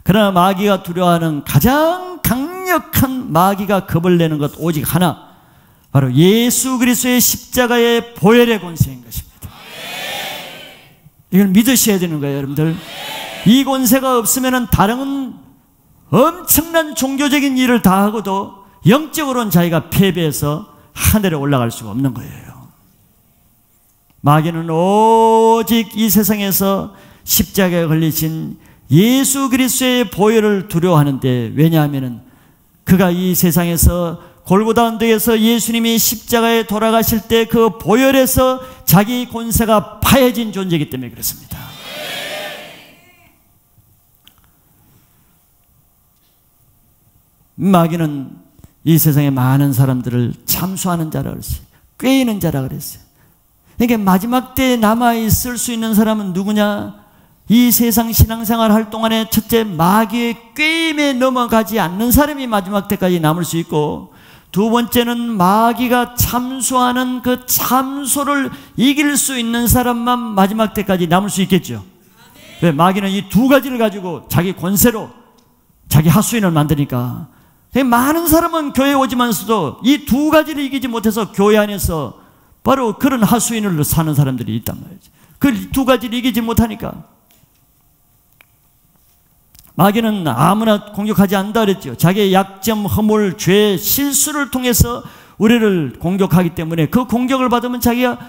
그러나 마귀가 두려워하는 가장 강력한 마귀가 겁을 내는 것 오직 하나, 바로 예수 그리스도의 십자가의 보혈의 권세인 것입니다. 이걸 믿으셔야 되는 거예요, 여러분들. 이 권세가 없으면 다른 엄청난 종교적인 일을 다 하고도 영적으로는 자기가 패배해서 하늘에 올라갈 수가 없는 거예요. 마귀는 오직 이 세상에서 십자가에 걸리신 예수 그리스도의 보혈을 두려워하는데, 왜냐하면 그가 이 세상에서 골고다 언덕에서 예수님이 십자가에 돌아가실 때 그 보혈에서 자기 권세가 파해진 존재이기 때문에 그렇습니다. 마귀는 이 세상에 많은 사람들을 참수하는 자라 그랬어요. 꾀이는 자라 그랬어요. 그러니까 마지막 때에 남아있을 수 있는 사람은 누구냐? 이 세상 신앙생활 할 동안에 첫째, 마귀의 꾀임에 넘어가지 않는 사람이 마지막 때까지 남을 수 있고, 두 번째는 마귀가 참소하는 그 참소를 이길 수 있는 사람만 마지막 때까지 남을 수 있겠죠. 왜? 마귀는 이 두 가지를 가지고 자기 권세로 자기 하수인을 만드니까. 많은 사람은 교회에 오지만서도 이 두 가지를 이기지 못해서 교회 안에서 바로 그런 하수인으로 사는 사람들이 있단 말이죠. 그 두 가지를 이기지 못하니까. 마귀는 아무나 공격하지 않는다 그랬죠. 자기의 약점, 허물, 죄, 실수를 통해서 우리를 공격하기 때문에 그 공격을 받으면 자기가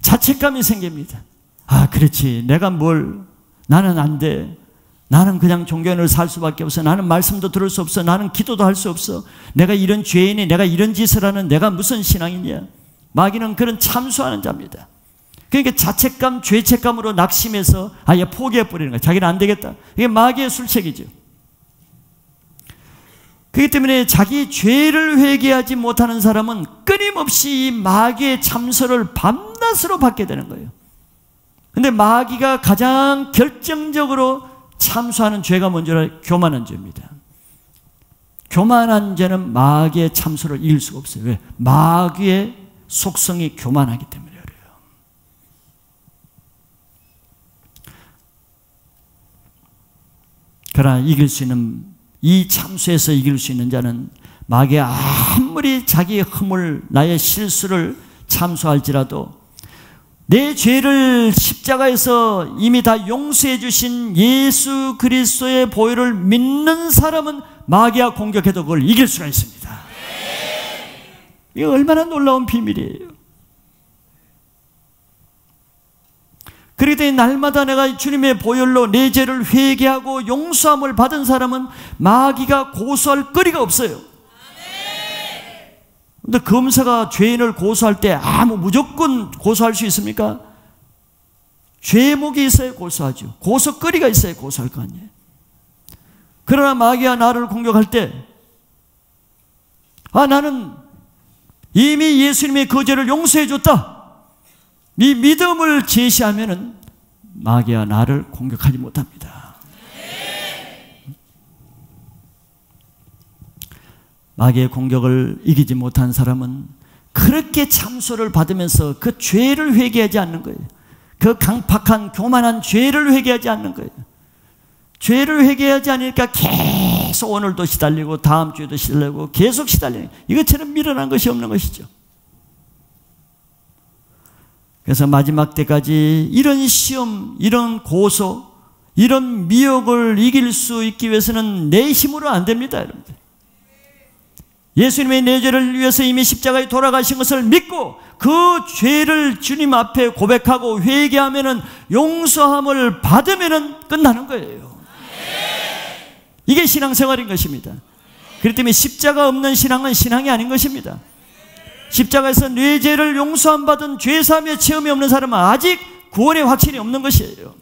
자책감이 생깁니다. 아, 그렇지. 내가 나는 안 돼. 나는 그냥 종교인으로 살 수밖에 없어. 나는 말씀도 들을 수 없어. 나는 기도도 할 수 없어. 내가 이런 죄인이, 내가 이런 짓을 하는 내가 무슨 신앙이냐. 마귀는 그런 참수하는 자입니다. 그러니까 자책감, 죄책감으로 낙심해서 아예 포기해버리는 거예요. 자기는 안 되겠다. 이게 마귀의 술책이죠. 그렇기 때문에 자기 죄를 회개하지 못하는 사람은 끊임없이 이 마귀의 참소를 밤낮으로 받게 되는 거예요. 그런데 마귀가 가장 결정적으로 참소하는 죄가 뭔지 알아요? 교만한 죄입니다. 교만한 죄는 마귀의 참소를 이길 수가 없어요. 왜? 마귀의 속성이 교만하기 때문에. 그러나 이길 수 있는, 이 참수에서 이길 수 있는 자는 마귀가 아무리 자기의 허물, 나의 실수를 참수할지라도 내 죄를 십자가에서 이미 다 용서해 주신 예수 그리스도의 보혈을 믿는 사람은 마귀가 공격해도 그걸 이길 수가 있습니다. 이거 얼마나 놀라운 비밀이에요. 그렇기 때문에 날마다 내가 주님의 보혈로 내 죄를 회개하고 용서함을 받은 사람은 마귀가 고소할 거리가 없어요. 그런데 검사가 죄인을 고소할 때 무조건 고소할 수 있습니까? 죄목이 있어야 고소하죠. 고소거리가 있어야 고소할 거 아니에요. 그러나 마귀가 나를 공격할 때 나는 이미 예수님의 그 죄를 용서해 줬다, 이 믿음을 제시하면은 마귀가 나를 공격하지 못합니다. 마귀의 공격을 이기지 못한 사람은 그렇게 참소를 받으면서 그 죄를 회개하지 않는 거예요. 그 강팍한 교만한 죄를 회개하지 않는 거예요. 죄를 회개하지 않으니까 계속 오늘도 시달리고 다음 주에도 시달리고 계속 시달리는, 이것처럼 미련한 것이 없는 것이죠. 그래서 마지막 때까지 이런 시험, 이런 고소, 이런 미혹을 이길 수 있기 위해서는 내 힘으로 안 됩니다, 여러분들. 예수님의 내 죄를 위해서 이미 십자가에 돌아가신 것을 믿고 그 죄를 주님 앞에 고백하고 회개하면은, 용서함을 받으면은 끝나는 거예요. 이게 신앙생활인 것입니다. 그렇기 때문에 십자가 없는 신앙은 신앙이 아닌 것입니다. 십자가에서 내 죄를 용서함 받은 죄사함의 체험이 없는 사람은 아직 구원의 확신이 없는 것이에요.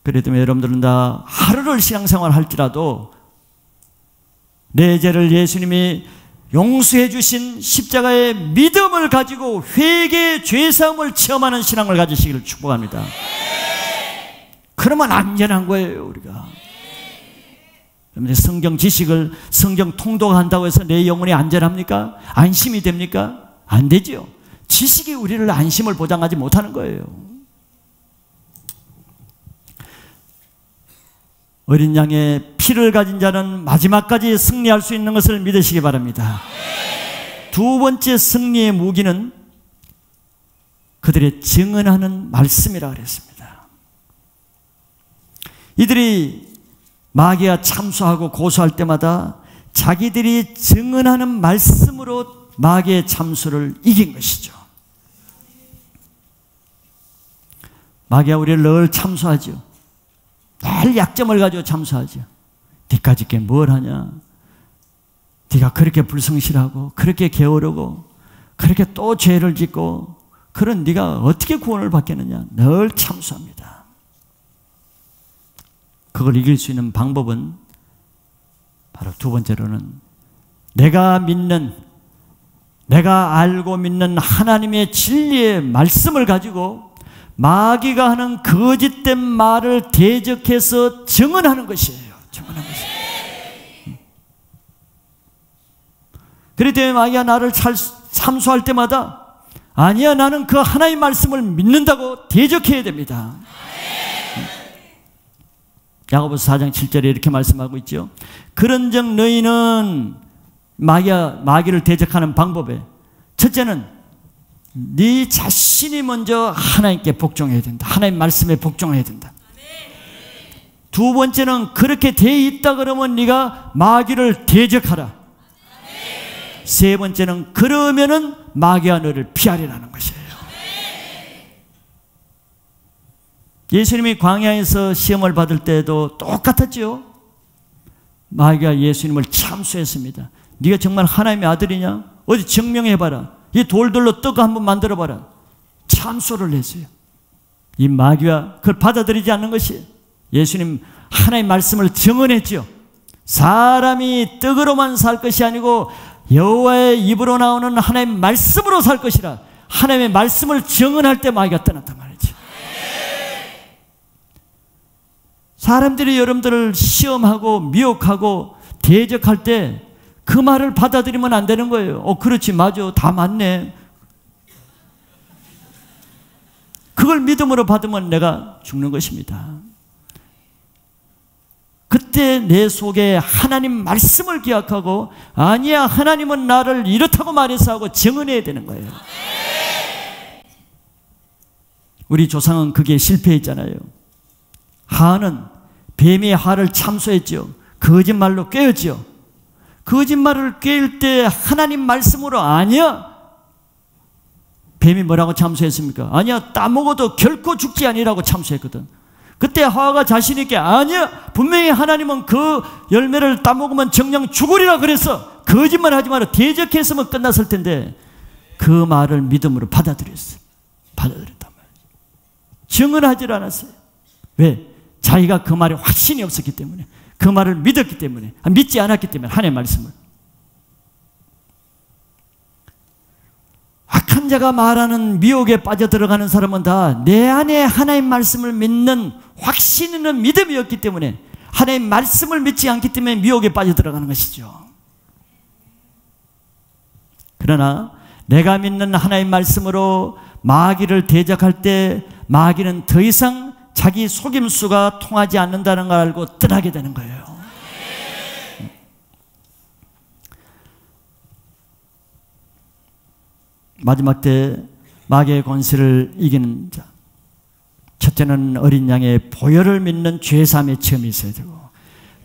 그렇기 때문에 여러분들은 다 하루를 신앙생활 할지라도 내 죄를 예수님이 용서해 주신 십자가의 믿음을 가지고 회개의 죄사함을 체험하는 신앙을 가지시기를 축복합니다. 그러면 안전한 거예요, 우리가. 그런데 성경 지식을, 성경 통독한다고 해서 내 영혼이 안전합니까? 안심이 됩니까? 안 되죠. 지식이 우리를 안심을 보장하지 못하는 거예요. 어린 양의 피를 가진 자는 마지막까지 승리할 수 있는 것을 믿으시기 바랍니다. 두 번째 승리의 무기는 그들의 증언하는 말씀이라 그랬습니다. 이들이 마귀가 참소하고 고소할 때마다 자기들이 증언하는 말씀으로 마귀의 참소를 이긴 것이죠. 마귀가 우리를 늘 참소하죠. 늘 약점을 가지고 참소하죠. 니까짓 게 뭘 하냐? 네가 그렇게 불성실하고 그렇게 게으르고 그렇게 또 죄를 짓고 그런 네가 어떻게 구원을 받겠느냐? 늘 참소합니다. 그걸 이길 수 있는 방법은 바로 두 번째로는 내가 믿는, 내가 알고 믿는 하나님의 진리의 말씀을 가지고 마귀가 하는 거짓된 말을 대적해서 증언하는 것이에요. 증언하는 것이에요. 그렇기 때문에 마귀가 나를 참소할 때마다 아니야, 나는 그 하나님의 말씀을 믿는다고 대적해야 됩니다. 야고보서 4장 7절에 이렇게 말씀하고 있죠. 그런즉 너희는 마귀를 대적하는 방법에 첫째는 네 자신이 먼저 하나님께 복종해야 된다. 하나님 말씀에 복종해야 된다. 두 번째는 그렇게 돼 있다 그러면 네가 마귀를 대적하라. 세 번째는 그러면은 마귀가 너를 피하리라는 것이에요. 예수님이 광야에서 시험을 받을 때도 똑같았죠. 마귀가 예수님을 참소했습니다. 네가 정말 하나님의 아들이냐? 어디 증명해봐라. 이 돌들로 떡 한번 만들어봐라. 참소를 했어요. 이 마귀가 그걸 받아들이지 않는 것이 예수님 하나님의 말씀을 증언했죠. 사람이 떡으로만 살 것이 아니고 여호와의 입으로 나오는 하나님의 말씀으로 살 것이라. 하나님의 말씀을 증언할 때 마귀가 떠났단 말이죠. 사람들이 여러분들을 시험하고 미혹하고 대적할 때 그 말을 받아들이면 안 되는 거예요. 그렇지, 맞아, 다 맞네. 그걸 믿음으로 받으면 내가 죽는 것입니다. 그때 내 속에 하나님 말씀을 기억하고 아니야, 하나님은 나를 이렇다고 말해서 하고 증언해야 되는 거예요. 우리 조상은 그게 실패했잖아요. 하는 뱀의 화를 참소했죠. 거짓말로 꿰었죠. 거짓말을 꿰일 때 하나님 말씀으로 아니야. 뱀이 뭐라고 참소했습니까? 아니야, 따먹어도 결코 죽지 아니라고 참소했거든. 그때 하와가 자신 있게 아니야, 분명히 하나님은 그 열매를 따먹으면 정녕 죽으리라 그랬어. 거짓말 하지 마라. 대적했으면 끝났을 텐데 그 말을 믿음으로 받아들였어요. 받아들였단 말이에요. 증언하지 않았어요. 왜? 자기가 그 말에 확신이 없었기 때문에, 그 말을 믿었기 때문에, 믿지 않았기 때문에 하나님의 말씀을. 악한 자가 말하는 미혹에 빠져들어가는 사람은 다 내 안에 하나님 말씀을 믿는 확신 있는 믿음이었기 때문에, 하나님 말씀을 믿지 않기 때문에 미혹에 빠져들어가는 것이죠. 그러나 내가 믿는 하나님 말씀으로 마귀를 대적할 때 마귀는 더 이상 자기 속임수가 통하지 않는다는 걸 알고 떠나게 되는 거예요. 마지막 때 마귀의 권세를 이기는 자, 첫째는 어린 양의 보혈을 믿는 죄사함의 체험이 있어야 되고,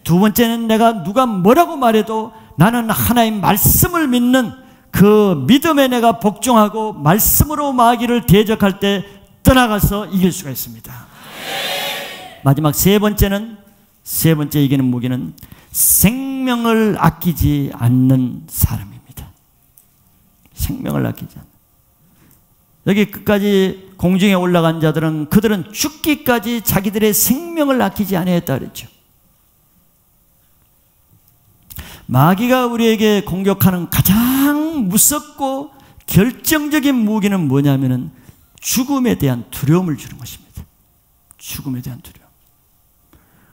두 번째는 내가 누가 뭐라고 말해도 나는 하나님 말씀을 믿는 그 믿음에 내가 복종하고 말씀으로 마귀를 대적할 때 떠나가서 이길 수가 있습니다. 마지막 세 번째 이기는 무기는 생명을 아끼지 않는 사람입니다. 생명을 아끼지 않는. 여기 끝까지 공중에 올라간 자들은 그들은 죽기까지 자기들의 생명을 아끼지 않았다 그랬죠. 마귀가 우리에게 공격하는 가장 무섭고 결정적인 무기는 뭐냐면은 죽음에 대한 두려움을 주는 것입니다. 죽음에 대한 두려움.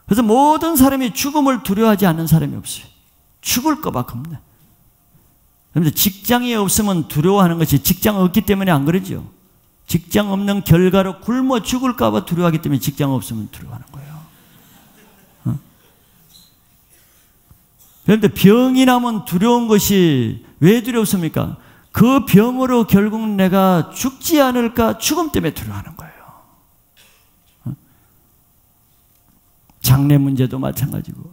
그래서 모든 사람이 죽음을 두려워하지 않는 사람이 없어요. 죽을까 봐 겁나. 그런데 직장이 없으면 두려워하는 것이 직장 없기 때문에 안 그러죠. 직장 없는 결과로 굶어 죽을까 봐 두려워하기 때문에 직장 없으면 두려워하는 거예요. 그런데 병이 나면 두려운 것이 왜 두렵습니까? 그 병으로 결국 내가 죽지 않을까 죽음 때문에 두려워하는 거예요. 장래 문제도 마찬가지고.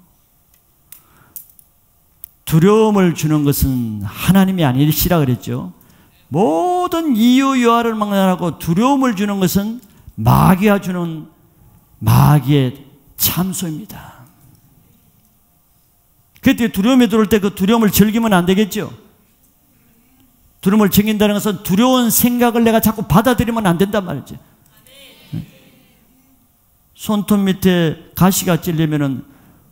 두려움을 주는 것은 하나님이 아니시라 그랬죠. 모든 이유 여하를 막론하고 두려움을 주는 것은 마귀가 주는 마귀의 참소입니다. 그때 두려움이 들어올 때 그 두려움을 즐기면 안 되겠죠. 두려움을 즐긴다는 것은 두려운 생각을 내가 자꾸 받아들이면 안 된단 말이죠. 손톱 밑에 가시가 찔리면은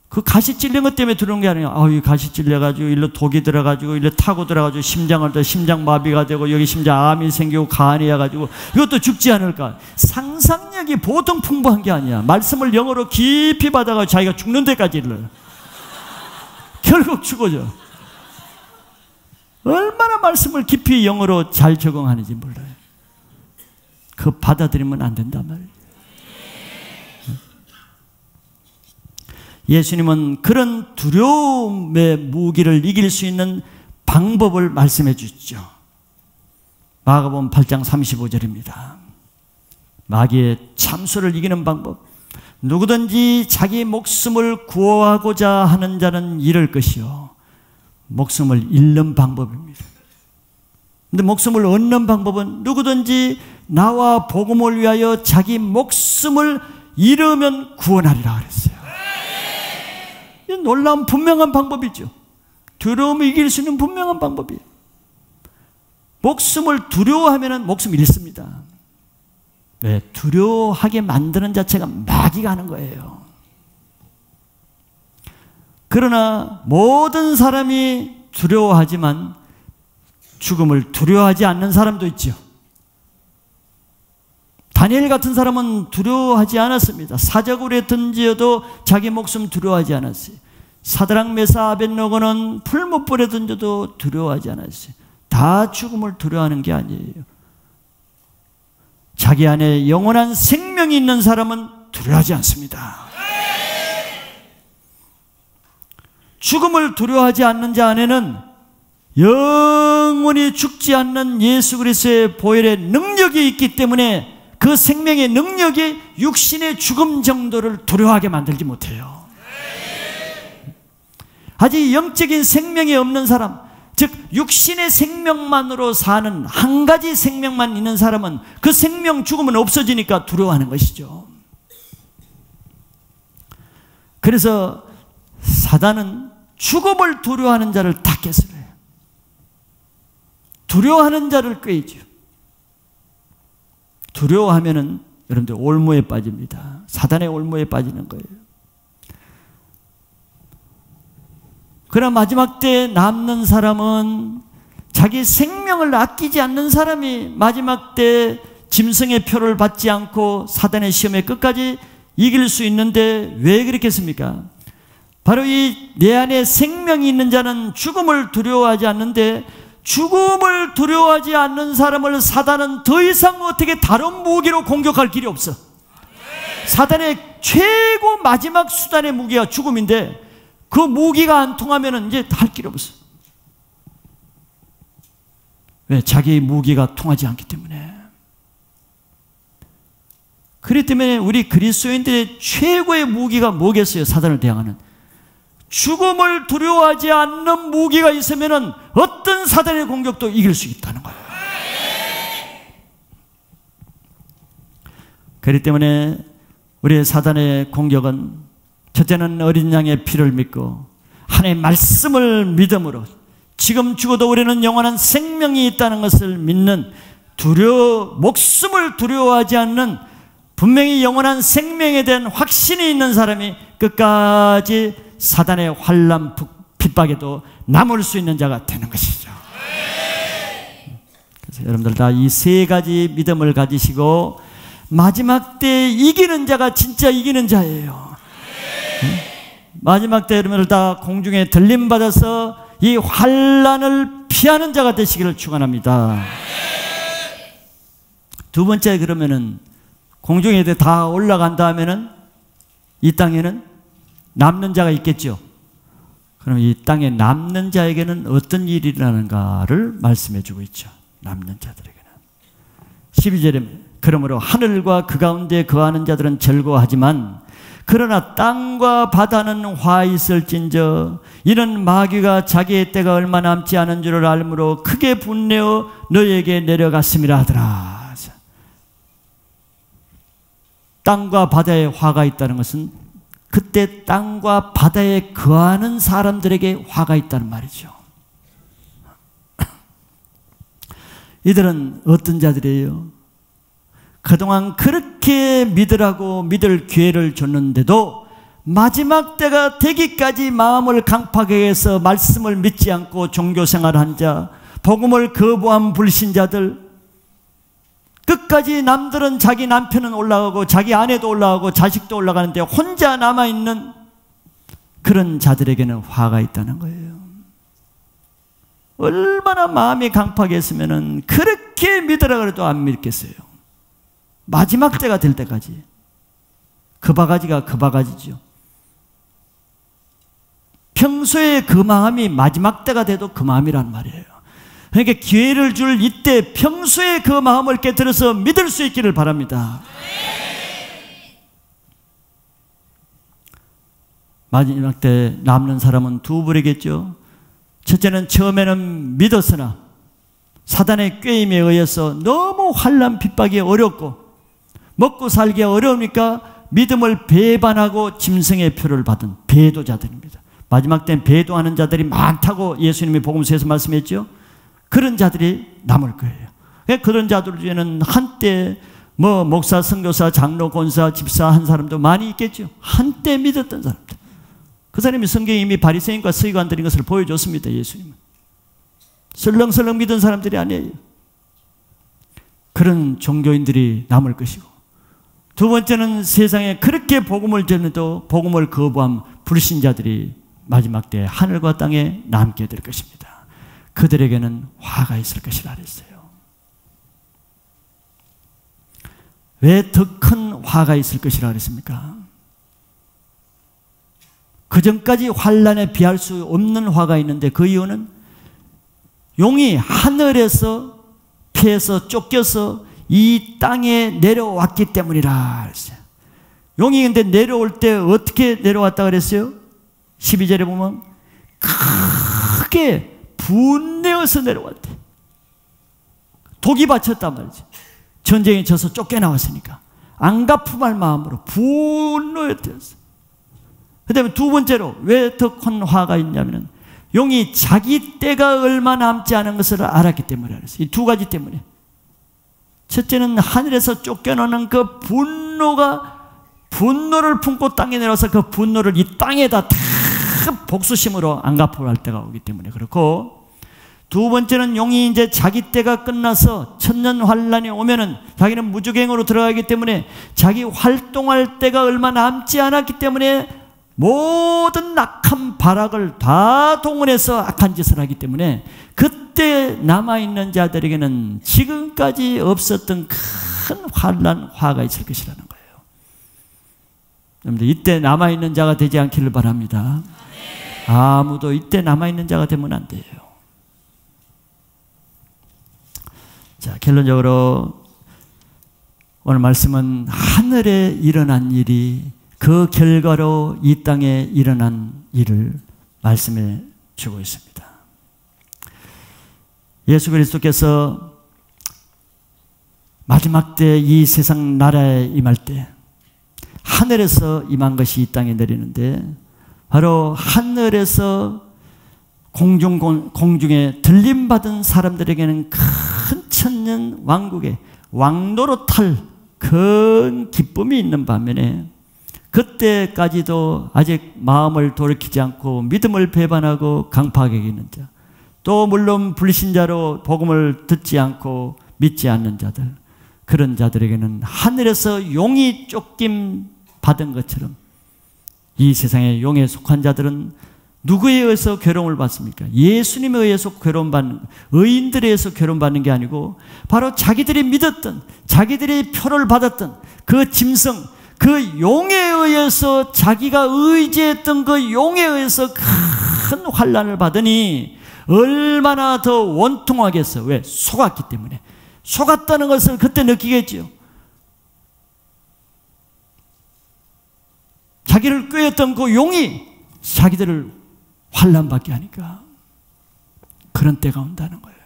그 가시 찔린 것 때문에 두려운 게 아니에요. 이 가시 찔려가지고 일로 독이 들어가지고 일로 타고 들어가지고 심장을 더 심장마비가 되고 여기 심장암이 생기고 간이 와가지고 이것도 죽지 않을까. 상상력이 보통 풍부한 게 아니야. 말씀을 영어로 깊이 받아가 자기가 죽는 데까지 일러요. 결국 죽어져. 얼마나 말씀을 깊이 영어로 잘 적응하는지 몰라요. 그 받아들이면 안 된단 말이에요. 예수님은 그런 두려움의 무기를 이길 수 있는 방법을 말씀해 주시죠. 마가복음 8장 35절입니다. 마귀의 참소를 이기는 방법. 누구든지 자기 목숨을 구하고자 하는 자는 잃을 것이요 목숨을 잃는 방법입니다. 근데 목숨을 얻는 방법은 누구든지 나와 복음을 위하여 자기 목숨을 잃으면 구원하리라 그랬어요. 이 놀라운 분명한 방법이죠. 두려움을 이길 수 있는 분명한 방법이에요. 목숨을 두려워하면 목숨 잃습니다. 왜? 두려워하게 만드는 자체가 마귀가 하는 거예요. 그러나 모든 사람이 두려워하지만 죽음을 두려워하지 않는 사람도 있죠. 다니엘 같은 사람은 두려워하지 않았습니다. 사자굴에 던져도 자기 목숨 두려워하지 않았어요. 사드락 메사 아벳노고는 풀무불에 던져도 두려워하지 않았어요. 다 죽음을 두려워하는 게 아니에요. 자기 안에 영원한 생명이 있는 사람은 두려워하지 않습니다. 죽음을 두려워하지 않는 자 안에는 영원히 죽지 않는 예수 그리스도의 보혈의 능력이 있기 때문에 그 생명의 능력이 육신의 죽음 정도를 두려워하게 만들지 못해요. 아직 영적인 생명이 없는 사람, 즉 육신의 생명만으로 사는 한 가지 생명만 있는 사람은 그 생명 죽으면 없어지니까 두려워하는 것이죠. 그래서 사단은 죽음을 두려워하는 자를 다 깨설해요. 두려워하는 자를 꾀죠. 두려워하면은 여러분들 올무에 빠집니다. 사단의 올무에 빠지는 거예요. 그러나 마지막 때 남는 사람은 자기 생명을 아끼지 않는 사람이 마지막 때 짐승의 표를 받지 않고 사단의 시험에 끝까지 이길 수 있는데 왜 그렇겠습니까? 바로 이 내 안에 생명이 있는 자는 죽음을 두려워하지 않는데 죽음을 두려워하지 않는 사람을 사단은 더 이상 어떻게 다른 무기로 공격할 길이 없어. 사단의 최고 마지막 수단의 무기가 죽음인데 그 무기가 안 통하면 이제 할 길이 없어. 왜? 자기의 무기가 통하지 않기 때문에. 그렇기 때문에 우리 그리스도인들의 최고의 무기가 뭐겠어요? 사단을 대항하는. 죽음을 두려워하지 않는 무기가 있으면 어떤 사단의 공격도 이길 수 있다는 거예요. 그렇기 때문에 우리의 사단의 공격은 첫째는 어린 양의 피를 믿고 하나님의 말씀을 믿음으로 지금 죽어도 우리는 영원한 생명이 있다는 것을 믿는 목숨을 두려워하지 않는 분명히 영원한 생명에 대한 확신이 있는 사람이 끝까지 사단의 환난 핍박에도 남을 수 있는 자가 되는 것이죠. 그래서 여러분들 다 이 세 가지 믿음을 가지시고 마지막 때 이기는 자가 진짜 이기는 자예요. 마지막 때 여러분들 다 공중에 들림받아서 이 환난을 피하는 자가 되시기를 축원합니다. 두 번째, 그러면은 공중에 다 올라간 다음에는 이 땅에는 남는 자가 있겠죠. 그럼 이 땅에 남는 자에게는 어떤 일이 일어나는가를 말씀해 주고 있죠. 남는 자들에게는 12절에 그러므로 하늘과 그 가운데 거하는 자들은 즐거워하지만 그러나 땅과 바다는 화 있을진저 이는 마귀가 자기의 때가 얼마 남지 않은 줄을 알므로 크게 분내어 너에게 내려갔음이라 하더라. 땅과 바다에 화가 있다는 것은 그때 땅과 바다에 거하는 사람들에게 화가 있다는 말이죠. 이들은 어떤 자들이에요? 그동안 그렇게 믿으라고 믿을 기회를 줬는데도 마지막 때가 되기까지 마음을 강팍하게 해서 말씀을 믿지 않고 종교생활한 자, 복음을 거부한 불신자들, 끝까지 남들은 자기 남편은 올라가고 자기 아내도 올라가고 자식도 올라가는데 혼자 남아있는 그런 자들에게는 화가 있다는 거예요. 얼마나 마음이 강팍했으면 그렇게 믿으라 그래도 안 믿겠어요. 마지막 때가 될 때까지. 그 바가지가 그 바가지죠. 평소에 그 마음이 마지막 때가 돼도 그 마음이란 말이에요. 그러니까 기회를 줄 이때 평소에 그 마음을 깨뜨려서 믿을 수 있기를 바랍니다. 마지막 때 남는 사람은 두 부류겠죠. 첫째는 처음에는 믿었으나 사단의 꾀임에 의해서 너무 환난 핍박이 어렵고 먹고 살기 어려우니까 믿음을 배반하고 짐승의 표를 받은 배도자들입니다. 마지막 때는 배도하는 자들이 많다고 예수님이 복음서에서 말씀했죠. 그런 자들이 남을 거예요. 그런 자들 중에는 한때 목사, 선교사, 장로, 권사, 집사 한 사람도 많이 있겠죠. 한때 믿었던 사람들. 그 사람이 성경에 이미 바리새인과 서기관들인 것을 보여줬습니다. 예수님은 설렁설렁 믿은 사람들이 아니에요. 그런 종교인들이 남을 것이고, 두 번째는 세상에 그렇게 복음을 전해도 복음을 거부한 불신자들이 마지막 때 하늘과 땅에 남게 될 것입니다. 그들에게는 화가 있을 것이라 그랬어요. 왜 더 큰 화가 있을 것이라 그랬습니까? 그 전까지 환난에 비할 수 없는 화가 있는데 그 이유는 용이 하늘에서 피해서 쫓겨서 이 땅에 내려왔기 때문이라 그랬어요. 용이 근데 내려올 때 어떻게 내려왔다 그랬어요? 12절에 보면 크게 분내어서 내려왔대. 독이 바쳤단 말이지. 전쟁에 져서 쫓겨나왔으니까 안 갚음할 마음으로 분노했대요. 그 다음에 두 번째로 왜 더 큰 화가 있냐면 용이 자기 때가 얼마 남지 않은 것을 알았기 때문에 그랬어요. 이 두 가지 때문에. 첫째는 하늘에서 쫓겨나는 그 분노를 품고 땅에 내려와서 그 분노를 이 땅에다 다 복수심으로 안 갚을 때가 오기 때문에 그렇고, 두 번째는 용이 이제 자기 때가 끝나서 천년 환란이 오면은 자기는 무주갱으로 들어가기 때문에 자기 활동할 때가 얼마 남지 않았기 때문에 모든 악한 발악을 다 동원해서 악한 짓을 하기 때문에 그때 남아있는 자들에게는 지금까지 없었던 큰 환란, 화가 있을 것이라는 거예요. 여러분들 이때 남아있는 자가 되지 않기를 바랍니다. 아무도 이때 남아있는 자가 되면 안 돼요. 자, 결론적으로 오늘 말씀은 하늘에 일어난 일이 그 결과로 이 땅에 일어난 일을 말씀해 주고 있습니다. 예수 그리스도께서 마지막 때 이 세상 나라에 임할 때 하늘에서 임한 것이 이 땅에 내리는데, 바로 하늘에서 공중에 들림받은 사람들에게는 큰 천년 왕국의 왕노로 탈 큰 기쁨이 있는 반면에, 그때까지도 아직 마음을 돌이키지 않고 믿음을 배반하고 강팍하게 있는 자, 또 물론 불신자로 복음을 듣지 않고 믿지 않는 자들, 그런 자들에게는 하늘에서 용이 쫓김 받은 것처럼 이 세상의 용에 속한 자들은 누구에 의해서 괴로움을 받습니까? 예수님에 의해서 괴로움받는, 의인들에 의해서 괴로움받는 게 아니고 바로 자기들이 믿었던, 자기들이 표를 받았던 그 짐승, 그 용에 의해서, 자기가 의지했던 그 용에 의해서 큰 환난을 받으니 얼마나 더 원통하겠어. 왜? 속았기 때문에. 속았다는 것을 그때 느끼겠죠. 자기를 꾀했던 그 용이 자기들을 환난받게 하니까 그런 때가 온다는 거예요.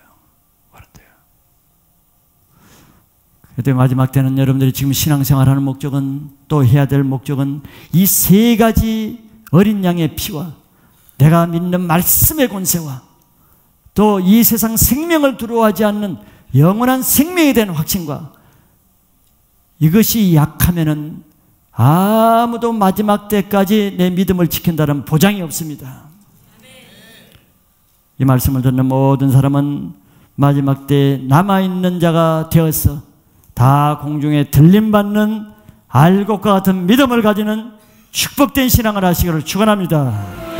그런 때요. 그때 마지막 때는 여러분들이 지금 신앙생활하는 목적은, 또 해야 될 목적은 이 세 가지 어린 양의 피와 내가 믿는 말씀의 권세와 또 이 세상 생명을 두려워하지 않는 영원한 생명에 대한 확신과, 이것이 약하면은 아무도 마지막 때까지 내 믿음을 지킨다는 보장이 없습니다. 이 말씀을 듣는 모든 사람은 마지막 때에 남아있는 자가 되어서 다 공중에 들림받는 알곡과 같은 믿음을 가지는 축복된 신앙을 하시기를 축원합니다.